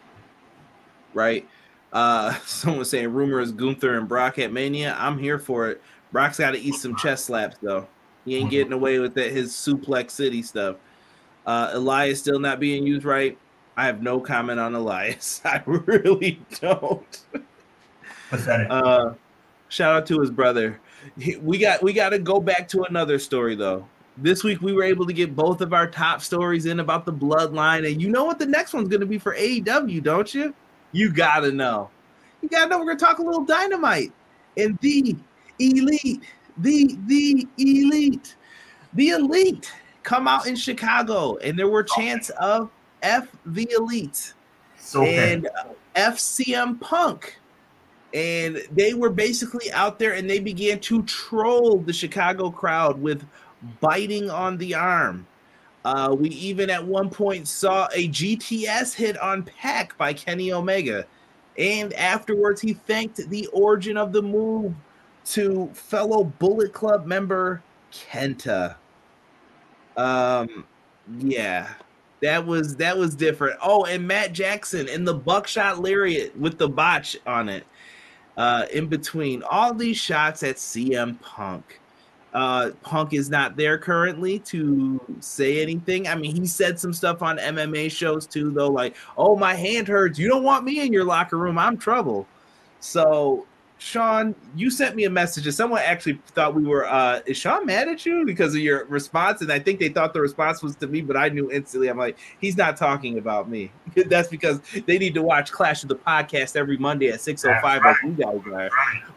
Right. Someone saying rumor is Gunther and Brock at Mania. I'm here for it. Brock's got to eat some chest slaps, though. He ain't getting away with that, his Suplex City stuff. Elias still not being used right. I have no comment on Elias. I really don't. Pathetic. Shout out to his brother. We got to go back to another story, though. This week we were able to get both of our top stories in about the bloodline, and you know what the next one's going to be for AEW, don't you? You got to know. You got to know we're going to talk a little Dynamite and the Elite. The Elite come out in Chicago, and there were chants of F the Elite and FCM Punk. And they were basically out there, and they began to troll the Chicago crowd with biting on the arm. We even at one point saw a GTS hit on Pac by Kenny Omega. And afterwards, he thanked the origin of the move to fellow Bullet Club member Kenta. Yeah, that was different. Oh, and Matt Jackson and the Buckshot Lariat with the botch on it. In between all these shots at CM Punk. Punk is not there currently to say anything. I mean, he said some stuff on MMA shows too, though, like, oh, my hand hurts. You don't want me in your locker room. I'm trouble. So, Sean, you sent me a message, and someone actually thought we were, is Sean mad at you because of your response? And I think they thought the response was to me, but I knew instantly. I'm like, he's not talking about me. That's because they need to watch Clash of the Podcast every Monday at 6:05 like you guys are.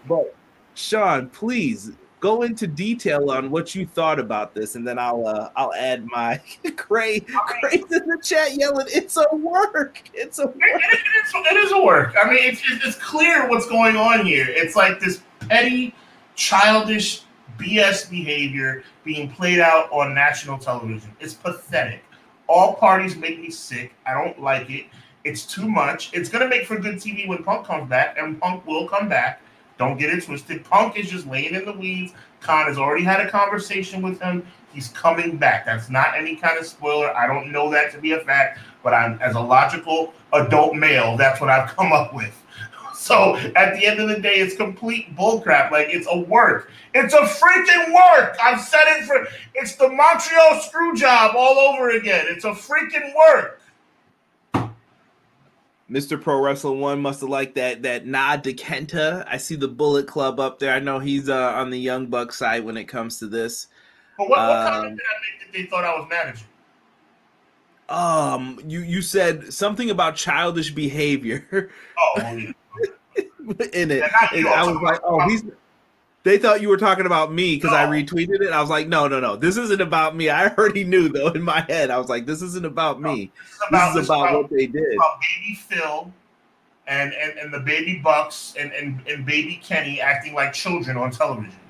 But, Sean, please go into detail on what you thought about this, and then I'll add my Craig's in the chat yelling, "It's a work! It's a work!" It is a work. I mean, it's clear what's going on here. It's like this petty, childish BS behavior being played out on national television. It's pathetic. All parties make me sick. I don't like it. It's too much. It's gonna make for good TV when Punk comes back, and Punk will come back. Don't get it twisted. Punk is just laying in the weeds. Khan has already had a conversation with him. He's coming back. That's not any kind of spoiler. I don't know that to be a fact, but I'm, as a logical adult male, that's what I've come up with. So at the end of the day, it's complete bullcrap. Like, it's a work. It's a freaking work. I've said it it's the Montreal screw job all over again. It's a freaking work. Mr. Pro Wrestling 1 must have liked that nod to Kenta. I see the Bullet Club up there. I know he's on the Young Buck side when it comes to this. But what comment did I make that they thought I was managing? You said something about childish behavior. Oh, yeah. In it. And I was like, they thought you were talking about me because I retweeted it. I was like, no. This isn't about me. I already knew, though, in my head. I was like, this isn't about me. This is about what they did. About baby Phil and the baby Bucks and baby Kenny acting like children on television.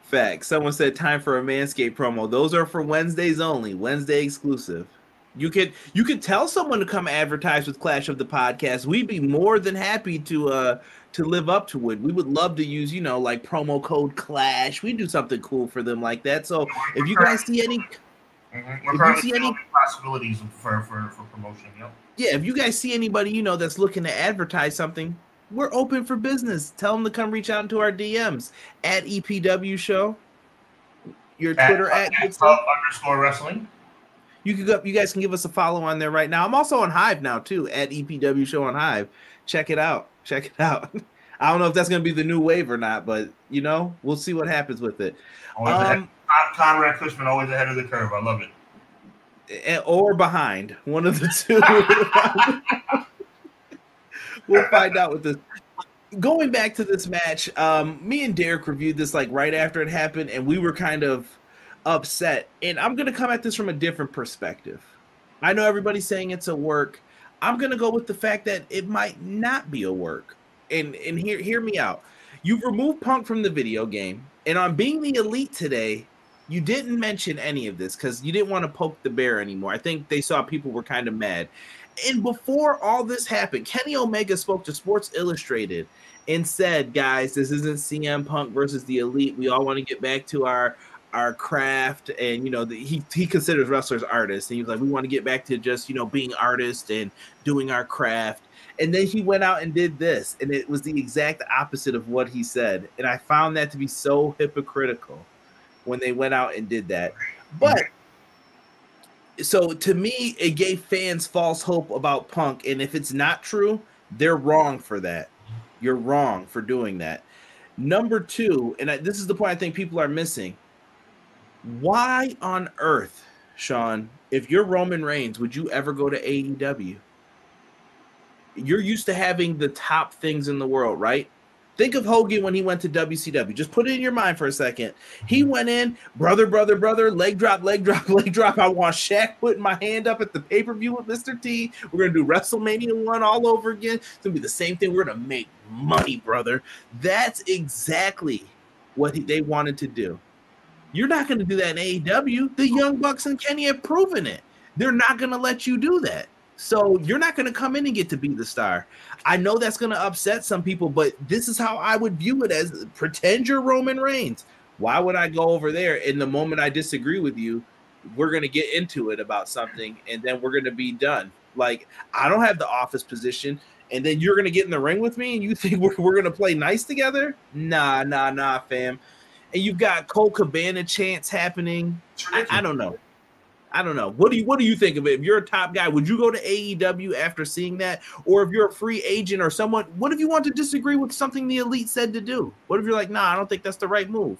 Fact. Someone said time for a Manscaped promo. Those are for Wednesdays only. Wednesday exclusive. You could tell someone to come advertise with Clash of the Podcast. We'd be more than happy to live up to it. We would love to use, like promo code Clash. We do something cool for them like that. So if you guys see any, possibilities for promotion, yeah, if you guys see anybody that's looking to advertise something, we're open for business. Tell them to come reach out into our DMs at EPW Show. Your Twitter at _wrestling. You guys can give us a follow on there right now. I'm also on Hive now too, at EPW Show on Hive. Check it out. I don't know if that's going to be the new wave or not, but we'll see what happens with it. How Conrad Cushman always ahead of the curve. I love it. Or behind. One of the two. We'll find out with this. Going back to this match, me and Derek reviewed this like right after it happened, and we were kind of upset. And I'm going to come at this from a different perspective. I know everybody's saying it's a work. I'm going to go with the fact that it might not be a work. And hear me out. You've removed Punk from the video game, and on Being the Elite today, you didn't mention any of this because you didn't want to poke the bear anymore. I think they saw people were kind of mad. And before all this happened, Kenny Omega spoke to Sports Illustrated and said, guys, this isn't CM Punk versus the Elite. We all want to get back to our craft. And, he considers wrestlers artists. And he was like, we want to get back to just, being artists and doing our craft. And then he went out and did this. And it was the exact opposite of what he said. And I found that to be so hypocritical when they went out and did that. But so to me, it gave fans false hope about Punk. And if it's not true, they're wrong for that. You're wrong for doing that. Number two, and this is the point I think people are missing. Why on earth, Sean, if you're Roman Reigns, would you ever go to AEW? You're used to having the top things in the world, right? Think of Hogan when he went to WCW. Just put it in your mind for a second. He went in, brother, leg drop. I want Shaq putting my hand up at the pay-per-view with Mr. T. We're going to do WrestleMania 1 all over again. It's going to be the same thing. We're going to make money, brother. That's exactly what they wanted to do. You're not going to do that in AEW. The Young Bucks and Kenny have proven it. They're not going to let you do that. So you're not going to come in and get to be the star. I know that's going to upset some people, but this is how I would view it as pretend you're Roman Reigns. Why would I go over there? And the moment I disagree with you, we're going to get into it about something, and then we're going to be done. Like, I don't have the office position, and then you're going to get in the ring with me, and you think we're going to play nice together? Nah, fam. And you've got Cole Cabana chants happening. I don't know. What do you think of it? If you're a top guy, would you go to AEW after seeing that? Or if you're a free agent or someone, what if you want to disagree with something the Elite said to do? What if you're like, nah, I don't think that's the right move?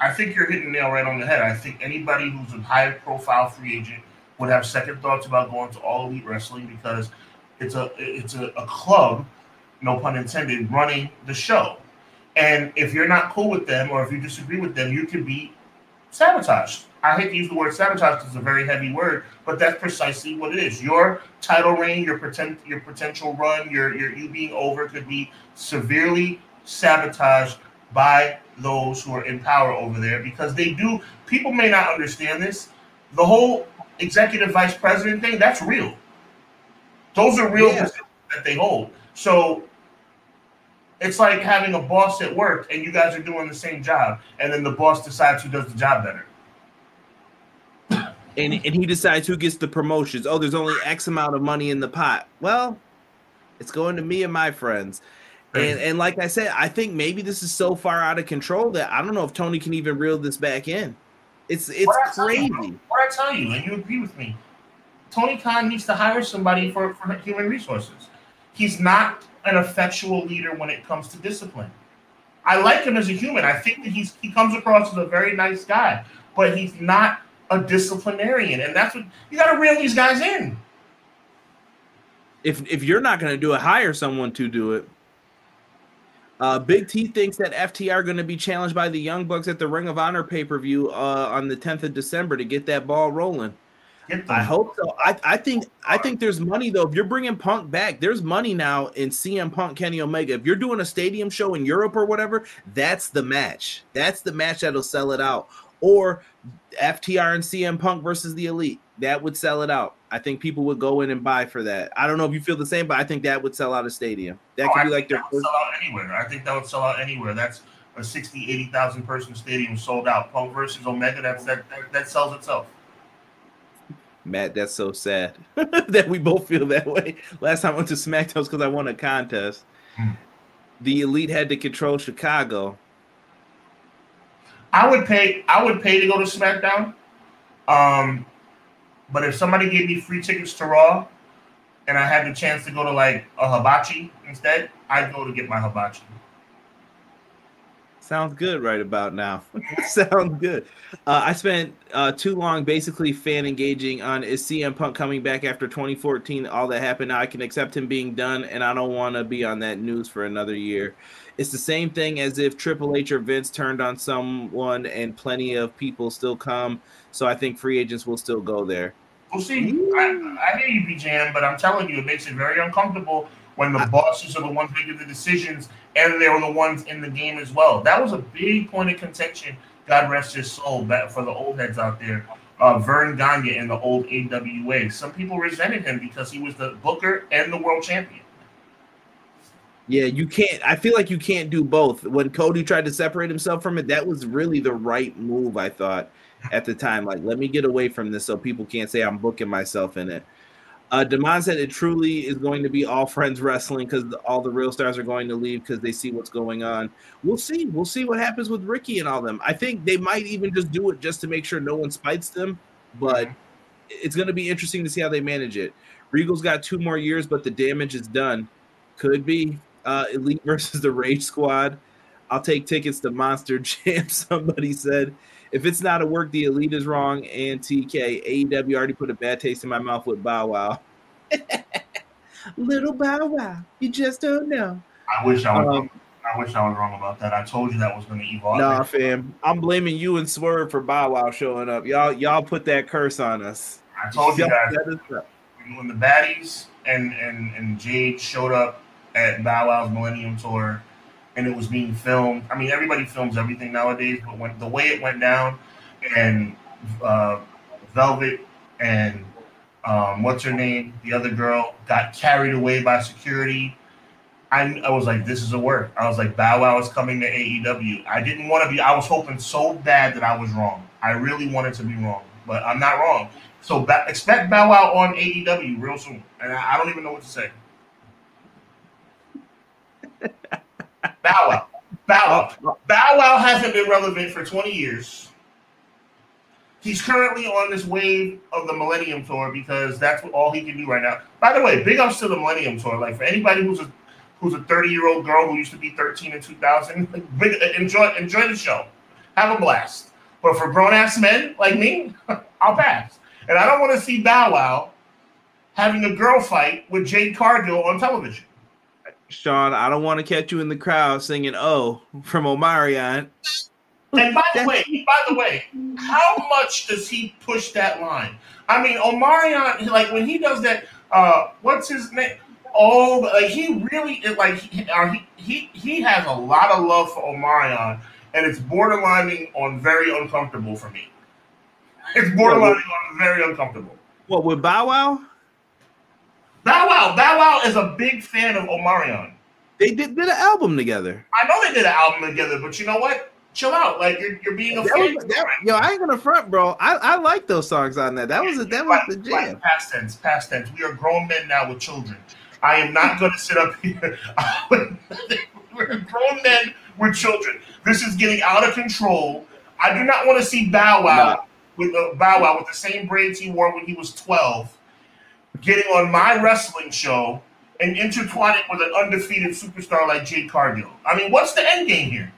I think you're hitting the nail right on the head. I think anybody who's a high-profile free agent would have second thoughts about going to All Elite Wrestling because it's a club, no pun intended, running the show. And if you're not cool with them or if you disagree with them, you can be sabotaged. I hate to use the word sabotage because it's a very heavy word, but that's precisely what it is. Your title reign, your potential run, you being over could be severely sabotaged by those who are in power over there because they do. People may not understand this. The whole executive vice president thing, that's real. Those are real positions that they hold. So it's like having a boss at work and you guys are doing the same job, and then the boss decides who does the job better. And he decides who gets the promotions. Oh, there's only X amount of money in the pot. Well, it's going to me and my friends. And like I said, I think maybe this is so far out of control that I don't know if Tony can even reel this back in. It's crazy. What I tell you, and you agree with me, Tony Khan needs to hire somebody for human resources. He's not an effectual leader when it comes to discipline. I like him as a human. I think that he comes across as a very nice guy, but he's not a disciplinarian, and that's what you got to reel these guys in. If you're not going to do it, hire someone to do it. Big T thinks that FTR are going to be challenged by the Young Bucks at the Ring of Honor pay-per-view on the 10th of December to get that ball rolling. I hope so. I think there's money though. If you're bringing Punk back, there's money now in CM Punk, Kenny Omega. If you're doing a stadium show in Europe or whatever, that's the match. That's the match that'll sell it out. Or FTR and CM Punk versus the Elite. That would sell it out. I think people would go in and buy for that. I don't know if you feel the same, but I think that would sell out a stadium. That could be like their first. Sell out anywhere. I think that would sell out anywhere. That's a 60,000, 80,000 person stadium sold out. Punk versus Omega, that sells itself. Matt, that's so sad that we both feel that way. Last time I went to SmackDown because I won a contest. The Elite had to control Chicago. I would pay to go to SmackDown. But if somebody gave me free tickets to Raw and I had the chance to go to like a hibachi instead, I'd go to get my hibachi. Sounds good right about now. Sounds good. I spent too long basically fan engaging on is CM Punk coming back after 2014, all that happened. Now I can accept him being done, and I don't want to be on that news for another year. It's the same thing as if Triple H or Vince turned on someone and plenty of people still come. So I think free agents will still go there. We'll see. I hear you, BJM, but I'm telling you, it makes it very uncomfortable when the bosses are the ones making the decisions and they're the ones in the game as well. That was a big point of contention, God rest his soul, for the old heads out there. Vern Gagne in the old AWA. Some people resented him because he was the booker and the world champion. Yeah, you can't. I feel like you can't do both. When Cody tried to separate himself from it, that was really the right move, I thought, at the time. Like, let me get away from this so people can't say I'm booking myself in it. Damon said it truly is going to be all friends wrestling because all the real stars are going to leave because they see what's going on. We'll see. We'll see what happens with Ricky and all them. I think they might even just do it just to make sure no one spites them, but it's going to be interesting to see how they manage it. Regal's got 2 more years, but the damage is done. Could be Elite versus the Rage Squad. I'll take tickets to Monster Jam, somebody said. If it's not a work, the Elite is wrong. And TK, AEW already put a bad taste in my mouth with Bow Wow. Little Bow Wow, you just don't know. I wish I was wrong about that. I told you that was going to evolve. Nah, fam, I'm blaming you and Swerve for Bow Wow showing up. Y'all put that curse on us. I told you guys when the baddies and Jade showed up at Bow Wow's Millennium Tour. And it was being filmed. I mean, everybody films everything nowadays, but when the way it went down, and Velvet and what's her name, the other girl, got carried away by security, I was like, this is a work. I was like, Bow Wow is coming to AEW. I didn't want to be. I was hoping so bad that I was wrong. I really wanted to be wrong, but I'm not wrong. So expect Bow Wow on AEW real soon, and I don't even know what to say. Bow Wow hasn't been relevant for 20 years. He's currently on this wave of the Millennium Tour because that's all he can do right now. By the way, big ups to the Millennium Tour. Like, for anybody who's a 30-year-old girl who used to be 13 in 2000, enjoy the show. Have a blast. But for grown-ass men like me, I'll pass. And I don't want to see Bow Wow having a girl fight with Jade Cargill on television. Sean, I don't want to catch you in the crowd singing "Oh" from Omarion. And by the way, how much does he push that line? I mean, Omarion, like when he does that, what's his name? Oh, like he really like he has a lot of love for Omarion, and it's borderlining on very uncomfortable for me. It's borderlining on very uncomfortable. What, with Bow Wow? Bow Wow is a big fan of Omarion. They did an album together. I know they did an album together, but you know what? Chill out. Like you're being a fan. Yo, I ain't gonna front, bro. I like those songs on that. That was the jam. Past tense. We are grown men now with children. I am not going to sit up here. We're grown men with children. This is getting out of control. I do not want to see Bow Wow with the same braids he wore when he was 12. Getting on my wrestling show and intertwining with an undefeated superstar like Jade Cargill. I mean, what's the end game here?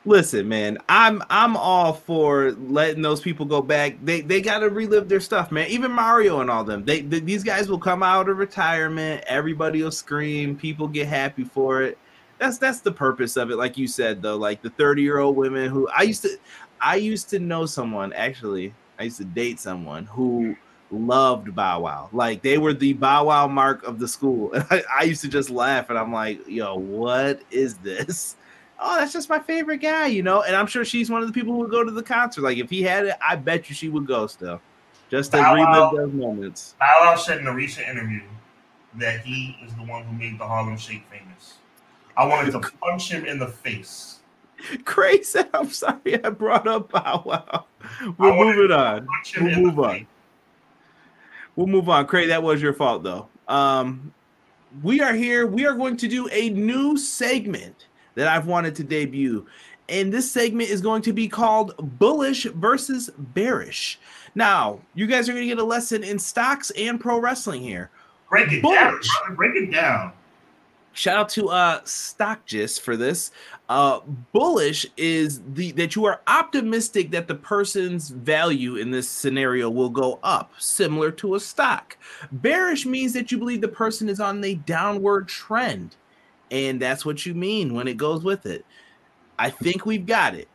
Listen, man, I'm all for letting those people go back. They got to relive their stuff, man. Even Mario and all them. These guys will come out of retirement. Everybody will scream. People get happy for it. That's the purpose of it. Like you said, though, like the 30-year-old women who I used to know someone. Actually, I used to date someone who loved Bow Wow. Like they were the Bow Wow mark of the school. And I used to just laugh and I'm like, yo, what is this? Oh, that's just my favorite guy, you know? And I'm sure she's one of the people who would go to the concert. Like if he had it, I bet you she would go still. Just to relive those moments. Bow Wow said in a recent interview that he is the one who made the Harlem Shake famous. I wanted to punch him in the face. Crazy. I'm sorry I brought up Bow Wow. We'll move on. We'll move on. Craig, that was your fault, though. We are here. We are going to do a new segment that I've wanted to debut. And this segment is going to be called Bullish versus Bearish. Now, you guys are going to get a lesson in stocks and pro wrestling here. Break it down. Break it down. Shout out to Stock Gist for this. Bullish is that you are optimistic that the person's value in this scenario will go up, similar to a stock. Bearish means that you believe the person is on a downward trend, and that's what you mean when it goes with it. I think we've got it.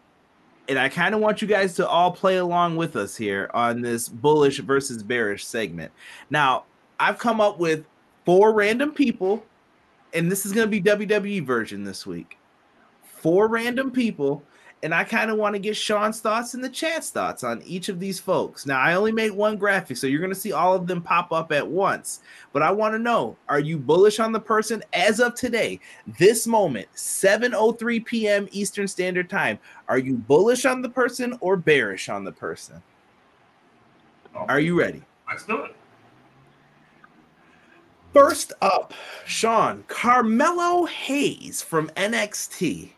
And I kind of want you guys to all play along with us here on this bullish versus bearish segment. Now, I've come up with 4 random people, and this is going to be WWE version this week. 4 random people, and I kind of want to get Sean's thoughts and the chat's thoughts on each of these folks. Now, I only made 1 graphic, so you're going to see all of them pop up at once. But I want to know, are you bullish on the person as of today, this moment, 7:03 p.m. Eastern Standard Time? Are you bullish on the person or bearish on the person? Are you ready? Let's do it. First up, Sean, Carmelo Hayes from NXT.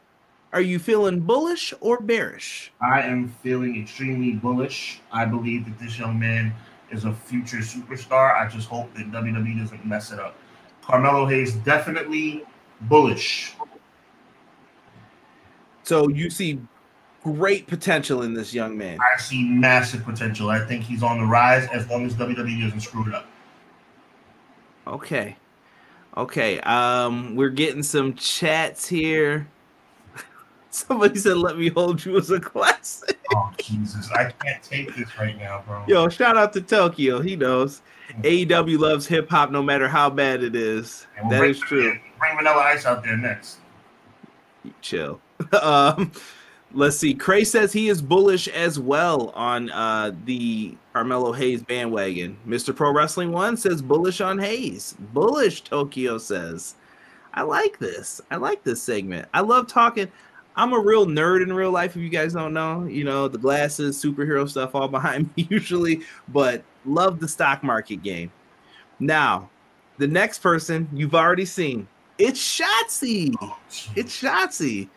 Are you feeling bullish or bearish? I am feeling extremely bullish. I believe that this young man is a future superstar. I just hope that WWE doesn't mess it up. Carmelo Hayes, definitely bullish. So you see great potential in this young man. I see massive potential. I think he's on the rise as long as WWE doesn't screw it up. Okay. We're getting some chats here. Somebody said, "Let me hold you" as a classic. Oh, Jesus. I can't take this right now, bro. Yo, shout out to Tokyo. He knows. AEW loves hip-hop no matter how bad it is. That is true. Bring Vanilla Ice out there next. Chill. Let's see. Cray says he is bullish as well on the Carmelo Hayes bandwagon. Mr. Pro Wrestling 1 says bullish on Hayes. Bullish, Tokyo says. I like this. I like this segment. I love talking. I'm a real nerd in real life, if you guys don't know. You know, the glasses, superhero stuff all behind me usually, but love the stock market game. Now, the next person you've already seen. It's Shotzi. It's Shotzi.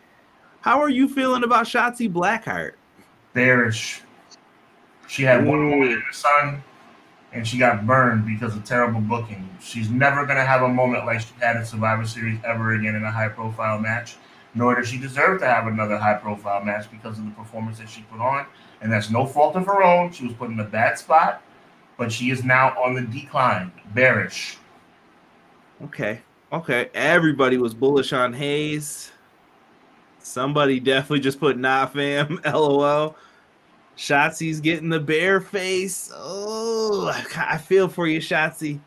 How are you feeling about Shotzi Blackheart? Bearish. She had one moment in the sun, and she got burned because of terrible booking. She's never going to have a moment like she had in Survivor Series ever again in a high-profile match, nor does she deserve to have another high-profile match because of the performance that she put on. And that's no fault of her own. She was put in a bad spot, but she is now on the decline. Bearish. Okay. Everybody was bullish on Hayes. Somebody definitely just put nah fam, LOL. Shotzi's getting the bear face. Oh, I feel for you, Shotzi.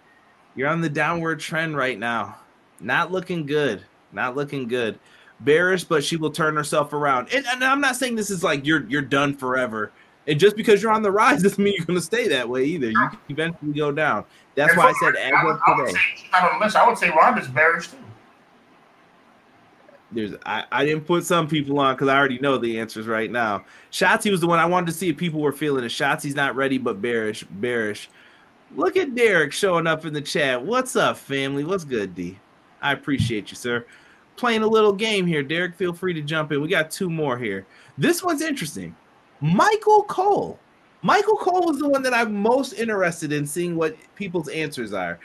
You're on the downward trend right now. Not looking good. Bearish, but she will turn herself around. And I'm not saying this is like you're done forever. And just because you're on the rise doesn't mean you're going to stay that way either. You can eventually go down. That's why I said as of today. I would say Ronda's bearish too. I didn't put some people on because I already know the answers right now. Shotzi was the one I wanted to see if people were feeling it. Shotzi's not ready, but bearish. Look at Derek showing up in the chat. What's up, family? What's good, D? I appreciate you, sir. Playing a little game here. Derek, feel free to jump in. We got 2 more here. This one's interesting. Michael Cole. Michael Cole was the one that I'm most interested in seeing what people's answers are.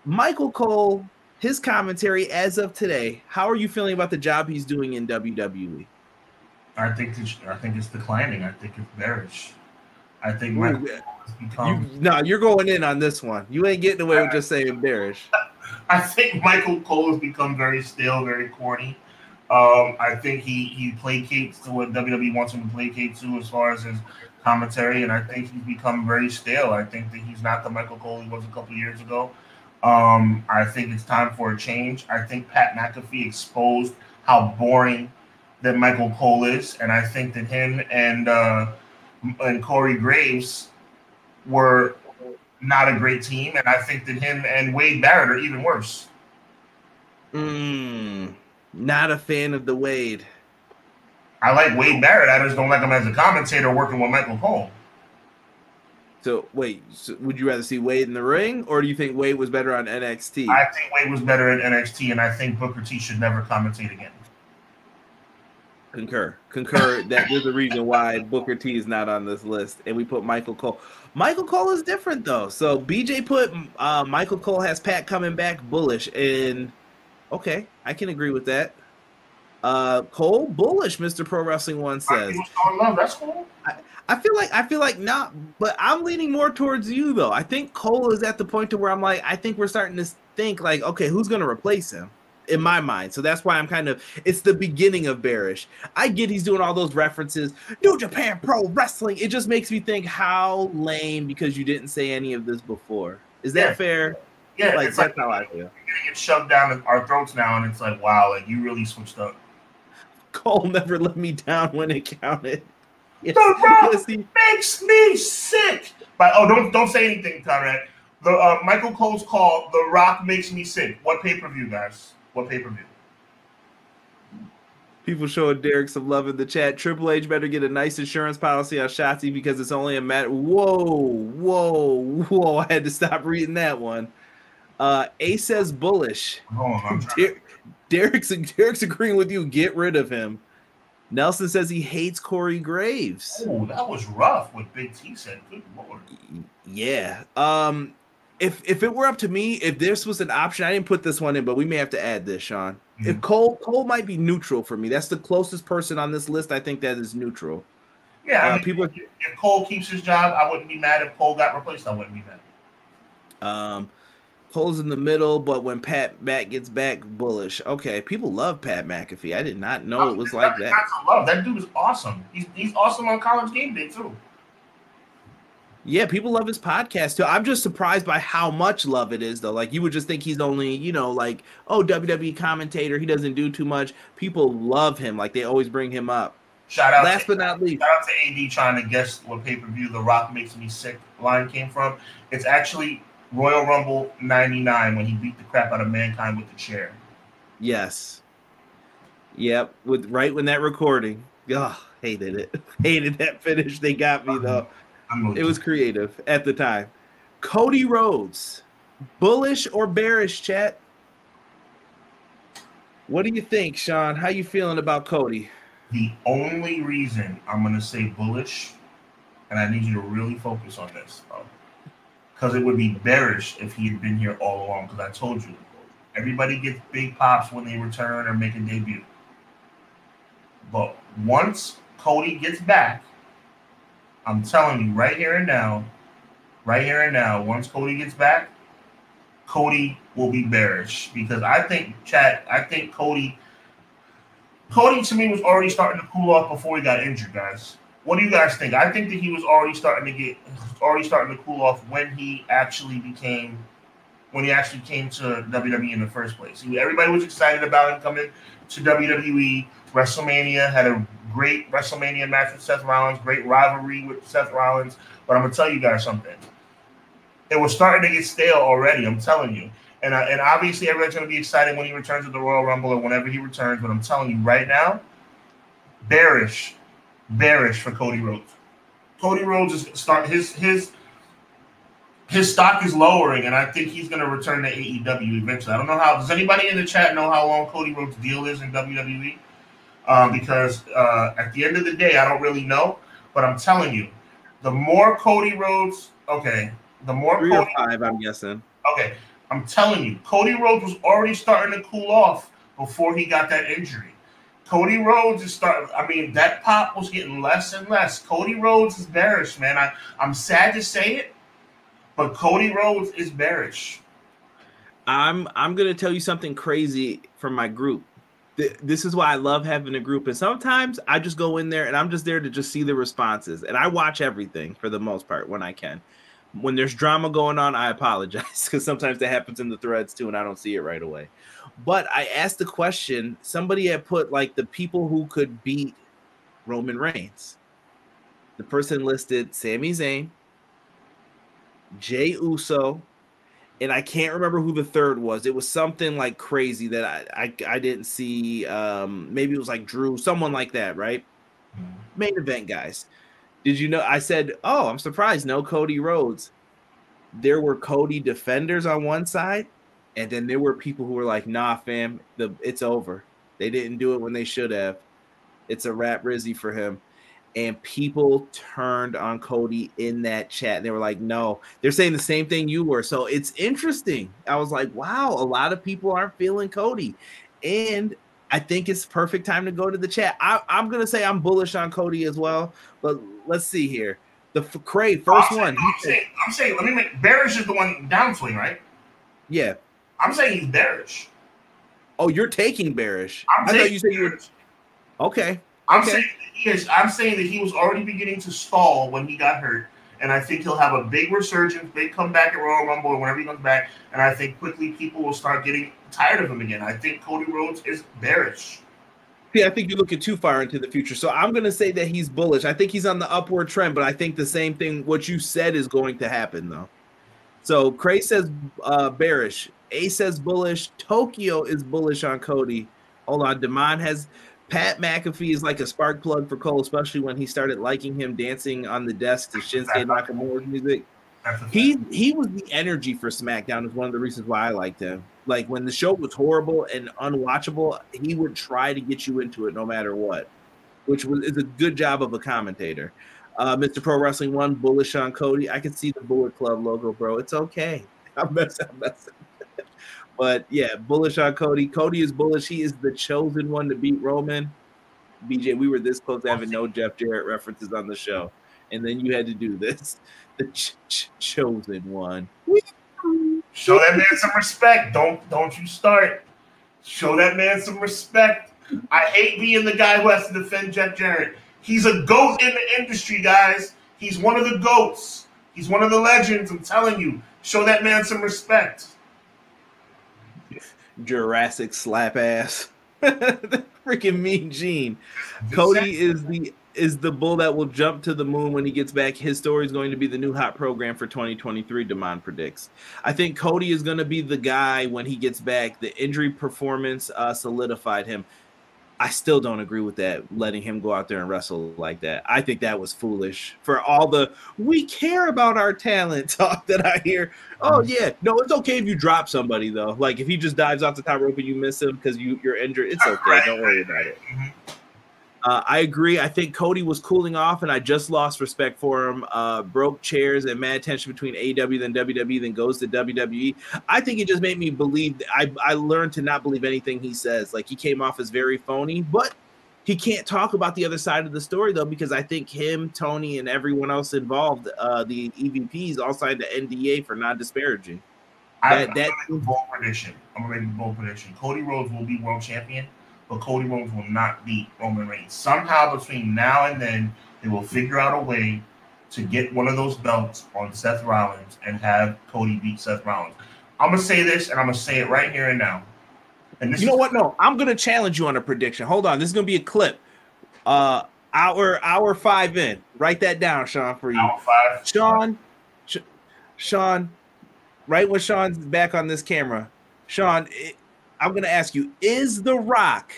Michael Cole, his commentary as of today. How are you feeling about the job he's doing in WWE? I think it's declining. I think it's bearish. I think Michael Cole has become... you're going in on this one. You ain't getting away with just saying bearish. I think Michael Cole has become very stale, very corny. I think he placates to what WWE wants him to placate to as far as his commentary, and I think he's become very stale. I think that he's not the Michael Cole he was a couple years ago. I think it's time for a change. I think Pat McAfee exposed how boring that Michael Cole is, and I think that him and Corey Graves were not a great team, and I think that him and Wade Barrett are even worse. Not a fan of the Wade. I like Wade Barrett. I just don't like him as a commentator working with Michael Cole. So, wait, would you rather see Wade in the ring, or do you think Wade was better on NXT? I think Wade was better at NXT, and I think Booker T should never commentate again. Concur. That there's a reason why Booker T is not on this list, and we put Michael Cole. Michael Cole is different, though. So, BJ put Michael Cole has Pat coming back bullish, and Okay, I can agree with that. Cole Bullish, Mr. Pro Wrestling One says. People showing love. That's cool. I feel like not, but I'm leaning more towards you though. I think Cole is at the point to where I'm like, I think we're starting to think like, okay, who's going to replace him in my mind? So that's why I'm kind of, it's the beginning of Bearish. I get he's doing all those references, New Japan Pro Wrestling. It just makes me think how lame because you didn't say any of this before. Is that fair? Yeah, like it's that's like how I feel. You're getting it shoved down our throats now, and it's like, wow, like you really switched up. Cole never let me down when it counted. Yes, the Rock makes me sick. But don't say anything, Tyrant. The Michael Cole's call, The Rock makes me sick. What pay-per-view, guys? What pay-per-view? People showing Derek some love in the chat. Triple H better get a nice insurance policy on Shotzi because it's only a matter. Whoa! I had to stop reading that one. A says Bullish. Hold on, Derek's agreeing with you. Get rid of him. Nelson says he hates Corey Graves. Oh, that was rough what Big T said. Good Lord. Yeah. If it were up to me, if this was an option, I didn't put this one in, but we may have to add this, Sean. Mm-hmm. If Cole might be neutral for me. That's the closest person on this list I think that is neutral. Yeah, I mean, if Cole keeps his job, I wouldn't be mad. If Cole got replaced, I wouldn't be mad. Cole's in the middle, but when Pat Mac gets back, Bullish. Okay, people love Pat McAfee. I did not know it was like that. Love. That dude is awesome. He's awesome on College Game Day too. Yeah, people love his podcast too. I'm just surprised by how much love it is, though. Like you would just think he's only, like, WWE commentator. He doesn't do too much. People love him. Like they always bring him up. Last but not least, shout out to AD trying to guess what pay-per-view The Rock makes me sick line came from. It's actually Royal Rumble 99 when he beat the crap out of Mankind with the chair. Yes. Yep. Right when that recording. Oh, hated it. Hated that finish. They got me though. It was creative at the time. Cody Rhodes. Bullish or bearish, chat? What do you think, Sean? How you feeling about Cody? The only reason I'm going to say bullish, and I need you to really focus on this, because it would be bearish if he had been here all along. Because I told you, everybody gets big pops when they return or make a debut. But once Cody gets back, I'm telling you right here and now, once Cody gets back, Cody will be bearish. Because I think Cody to me was already starting to cool off before he got injured, guys. What do you guys think? I think that he was already starting to cool off when he actually came to WWE in the first place. Everybody was excited about him coming to WWE. WrestleMania had a great WrestleMania match with Seth Rollins, great rivalry with Seth Rollins. But I'm gonna tell you guys something. It was starting to get stale already. I'm telling you. And obviously everybody's gonna be excited when he returns to the Royal Rumble or whenever he returns. But I'm telling you right now, bearish for Cody Rhodes. Cody Rhodes is his stock is lowering, and I think he's going to return to AEW eventually. I don't know how. Does anybody in the chat know how long Cody Rhodes' deal is in WWE? Because at the end of the day, I don't really know. But I'm telling you, the more Cody Rhodes, the more 3 or 5, I'm guessing. Okay, I'm telling you, Cody Rhodes was already starting to cool off before he got that injury. Cody Rhodes is starting. I mean, that pop was getting less and less. Cody Rhodes is bearish, man. I'm sad to say it, but Cody Rhodes is bearish. I'm gonna tell you something crazy from my group. This is why I love having a group. And sometimes I just go in there and I'm just there to just see the responses. And I watch everything for the most part when I can. When there's drama going on, I apologize because sometimes that happens in the threads too, and I don't see it right away. But I asked the question, somebody had put like the people who could beat Roman Reigns. The person listed Sami Zayn, Jey Uso, and I can't remember who the third was. It was something like crazy that I didn't see. Maybe it was like Drew, someone like that, right? Main event guys. Did you know? I said, oh, I'm surprised. No Cody Rhodes. There were Cody defenders on one side, and then there were people who were like, nah, fam, it's over. They didn't do it when they should have. It's a wrap Rizzy for him. and people turned on Cody in that chat. They were like, no, they're saying the same thing you were. So it's interesting. I was like, wow, a lot of people aren't feeling Cody. And I think it's perfect time to go to the chat. I'm going to say I'm bullish on Cody as well, but let's see here. The Cray, first one. I'm saying, let me make, Bearish is the one downswing, right? Yeah. I'm saying he's bearish. Oh, you're taking bearish. I thought you said you were. Okay. I'm saying that he was already beginning to stall when he got hurt, and I think he'll have a big resurgence, big comeback at Royal Rumble or whenever he comes back, and I think quickly people will start getting tired of him again. I think Cody Rhodes is bearish. See, I think you're looking too far into the future. So I'm going to say that he's bullish. I think he's on the upward trend, but I think the same thing, what you said, is going to happen, though. So Cray says bearish. A says bullish. Tokyo is bullish on Cody. Hold on. Damon has Pat McAfee is like a spark plug for Cole, especially when he started liking him dancing on the desk to Shinsuke Nakamura's music. He was the energy for SmackDown, is one of the reasons why I liked him. Like when the show was horrible and unwatchable, he would try to get you into it no matter what, which is a good job of a commentator. Mr. Pro Wrestling 1, bullish on Cody. I can see the Bullet Club logo, bro. It's okay. I'm messing. But yeah, bullish on Cody. Cody is bullish. He is the chosen one to beat Roman. BJ, we were this close to having no Jeff Jarrett references on the show. And then you had to do this. The chosen one. Show that man some respect. Don't you start. Show that man some respect. I hate being the guy who has to defend Jeff Jarrett. He's a GOAT in the industry, guys. He's one of the GOATs. He's one of the legends. I'm telling you. Show that man some respect. Jurassic slap ass. Freaking Mean Gene. Cody is the bull that will jump to the moon when he gets back. His story is going to be the new hot program for 2023, Damon predicts. I think Cody is going to be the guy when he gets back. The injury performance solidified him. I still don't agree with that, letting him go out there and wrestle like that. I think that was foolish for all the we care about our talent talk that I hear. Oh, yeah. No, it's okay if you drop somebody, though. Like, if he just dives off the top rope and you miss him because you're injured, it's okay. Don't worry about it. I agree. I think Cody was cooling off, and I just lost respect for him. Broke chairs and mad tension between AEW, then WWE, then goes to WWE. I think it just made me believe. I learned to not believe anything he says. Like, he came off as very phony, but he can't talk about the other side of the story, though, because I think him, Tony, and everyone else involved, the EVPs, all signed an NDA for non-disparaging. I'm going to make a bold prediction. Cody Rhodes will be world champion, but Cody Rhodes will not beat Roman Reigns. Somehow between now and then, they will figure out a way to get one of those belts on Seth Rollins and have Cody beat Seth Rollins. I'm going to say this, and I'm going to say it right here and now. And you know what? No, I'm going to challenge you on a prediction. Hold on. This is going to be a clip. Hour 5 in. Write that down, Sean, for you. Hour 5. Sean, right when Sean's back on this camera, Sean, I'm going to ask you, is The Rock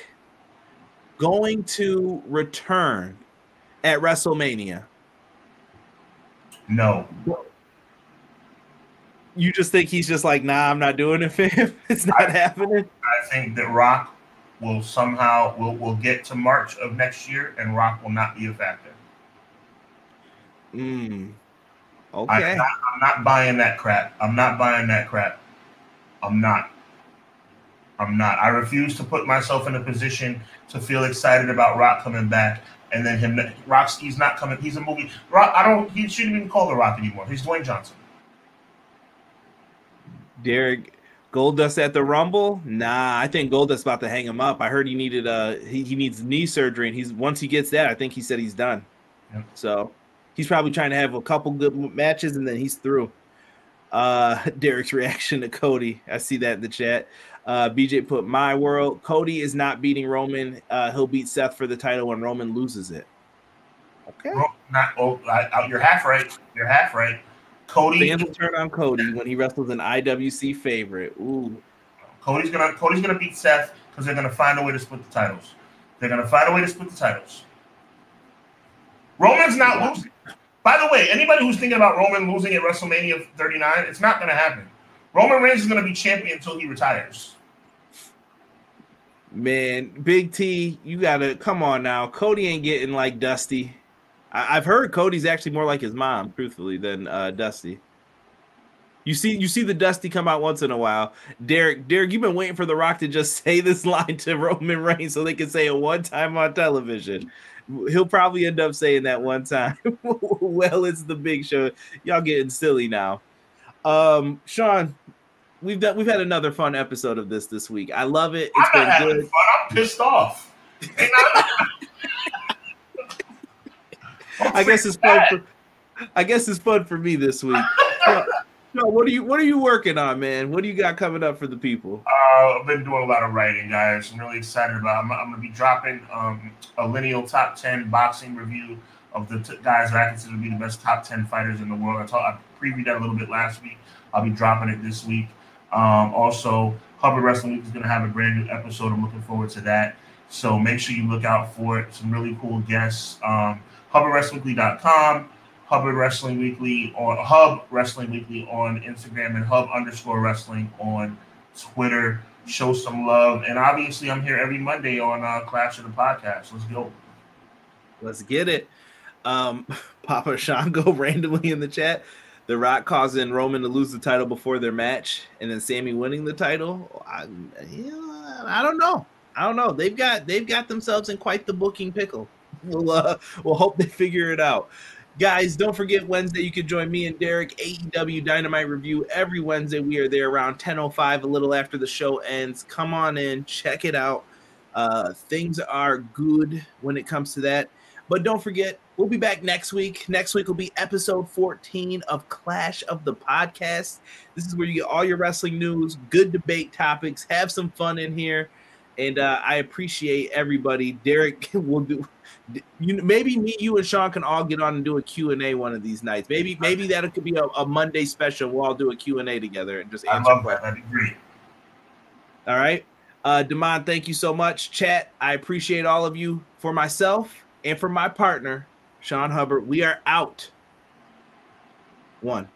going to return at WrestleMania? No. You just think he's just like, nah, I'm not doing it for him? It's not happening? I think that Rock will somehow, will get to March of next year, and Rock will not be a factor. Okay. I'm not buying that crap. I'm not. I refuse to put myself in a position to feel excited about Rock coming back, and then he's not coming. He's a movie. Rock. He shouldn't even call The Rock anymore. He's Dwayne Johnson. Derek, Goldust at the Rumble? Nah, I think Goldust about to hang him up. I heard he needed he needs knee surgery, and once he gets that, I think he said he's done. Yep. So he's probably trying to have a couple good matches, and then he's through. Derek's reaction to Cody. I see that in the chat. BJ put my world. Cody is not beating Roman. He'll beat Seth for the title when Roman loses it. Okay. You're half right. Cody. Fans will turn on Cody when he wrestles an IWC favorite. Ooh. Cody's gonna beat Seth because they're gonna find a way to split the titles. Roman's not losing. By the way, anybody who's thinking about Roman losing at WrestleMania 39, it's not gonna happen. Roman Reigns is gonna be champion until he retires. Man, Big T, you gotta come on now. Cody ain't getting like Dusty. I've heard Cody's actually more like his mom, truthfully, than Dusty. You see the Dusty come out once in a while. Derek, you've been waiting for The Rock to just say this line to Roman Reigns so they can say it one time on television. He'll probably end up saying that one time. Well, it's the Big Show. Y'all getting silly now. Sean, we've had another fun episode of this week. I love it. It's been good. Fun. I'm pissed off. I guess it's fun for me this week. No, what are you working on, man? What do you got coming up for the people? I've been doing a lot of writing, guys. I'm really excited about it. I'm going to be dropping a lineal top 10 boxing review of the guys that I consider to be the best top 10 fighters in the world. I previewed that a little bit last week. I'll be dropping it this week. Also, Hubbard Wrestling Week is going to have a brand new episode. I'm looking forward to that. So make sure you look out for it. Some really cool guests. HubbardWrestlingWeekly.com. Hubbard Wrestling Weekly on Hub Wrestling Weekly on Instagram and Hub_Wrestling on Twitter. Show some love. And obviously I'm here every Monday on Clash of the Podcast. Let's go. Let's get it. Papa Shango randomly in the chat. The Rock causing Roman to lose the title before their match and then Sammy winning the title. I don't know. They've got themselves in quite the booking pickle. We'll hope they figure it out. Guys, don't forget Wednesday you can join me and Derek, AEW Dynamite Review. Every Wednesday we are there around 10:05, a little after the show ends. Come on in, check it out. Things are good when it comes to that. But don't forget, we'll be back next week. Next week will be episode 14 of Clash of the Podcast. This is where you get all your wrestling news, good debate topics, have some fun in here. And I appreciate everybody. Derek will do... maybe me, you, and Sean can all get on and do a Q&A one of these nights. Maybe that could be a Monday special. We'll all do a Q&A together and just answer questions. That'd be great. All right. Damon, thank you so much. Chat, I appreciate all of you. For myself and for my partner, Sean Hubbard, we are out. 1.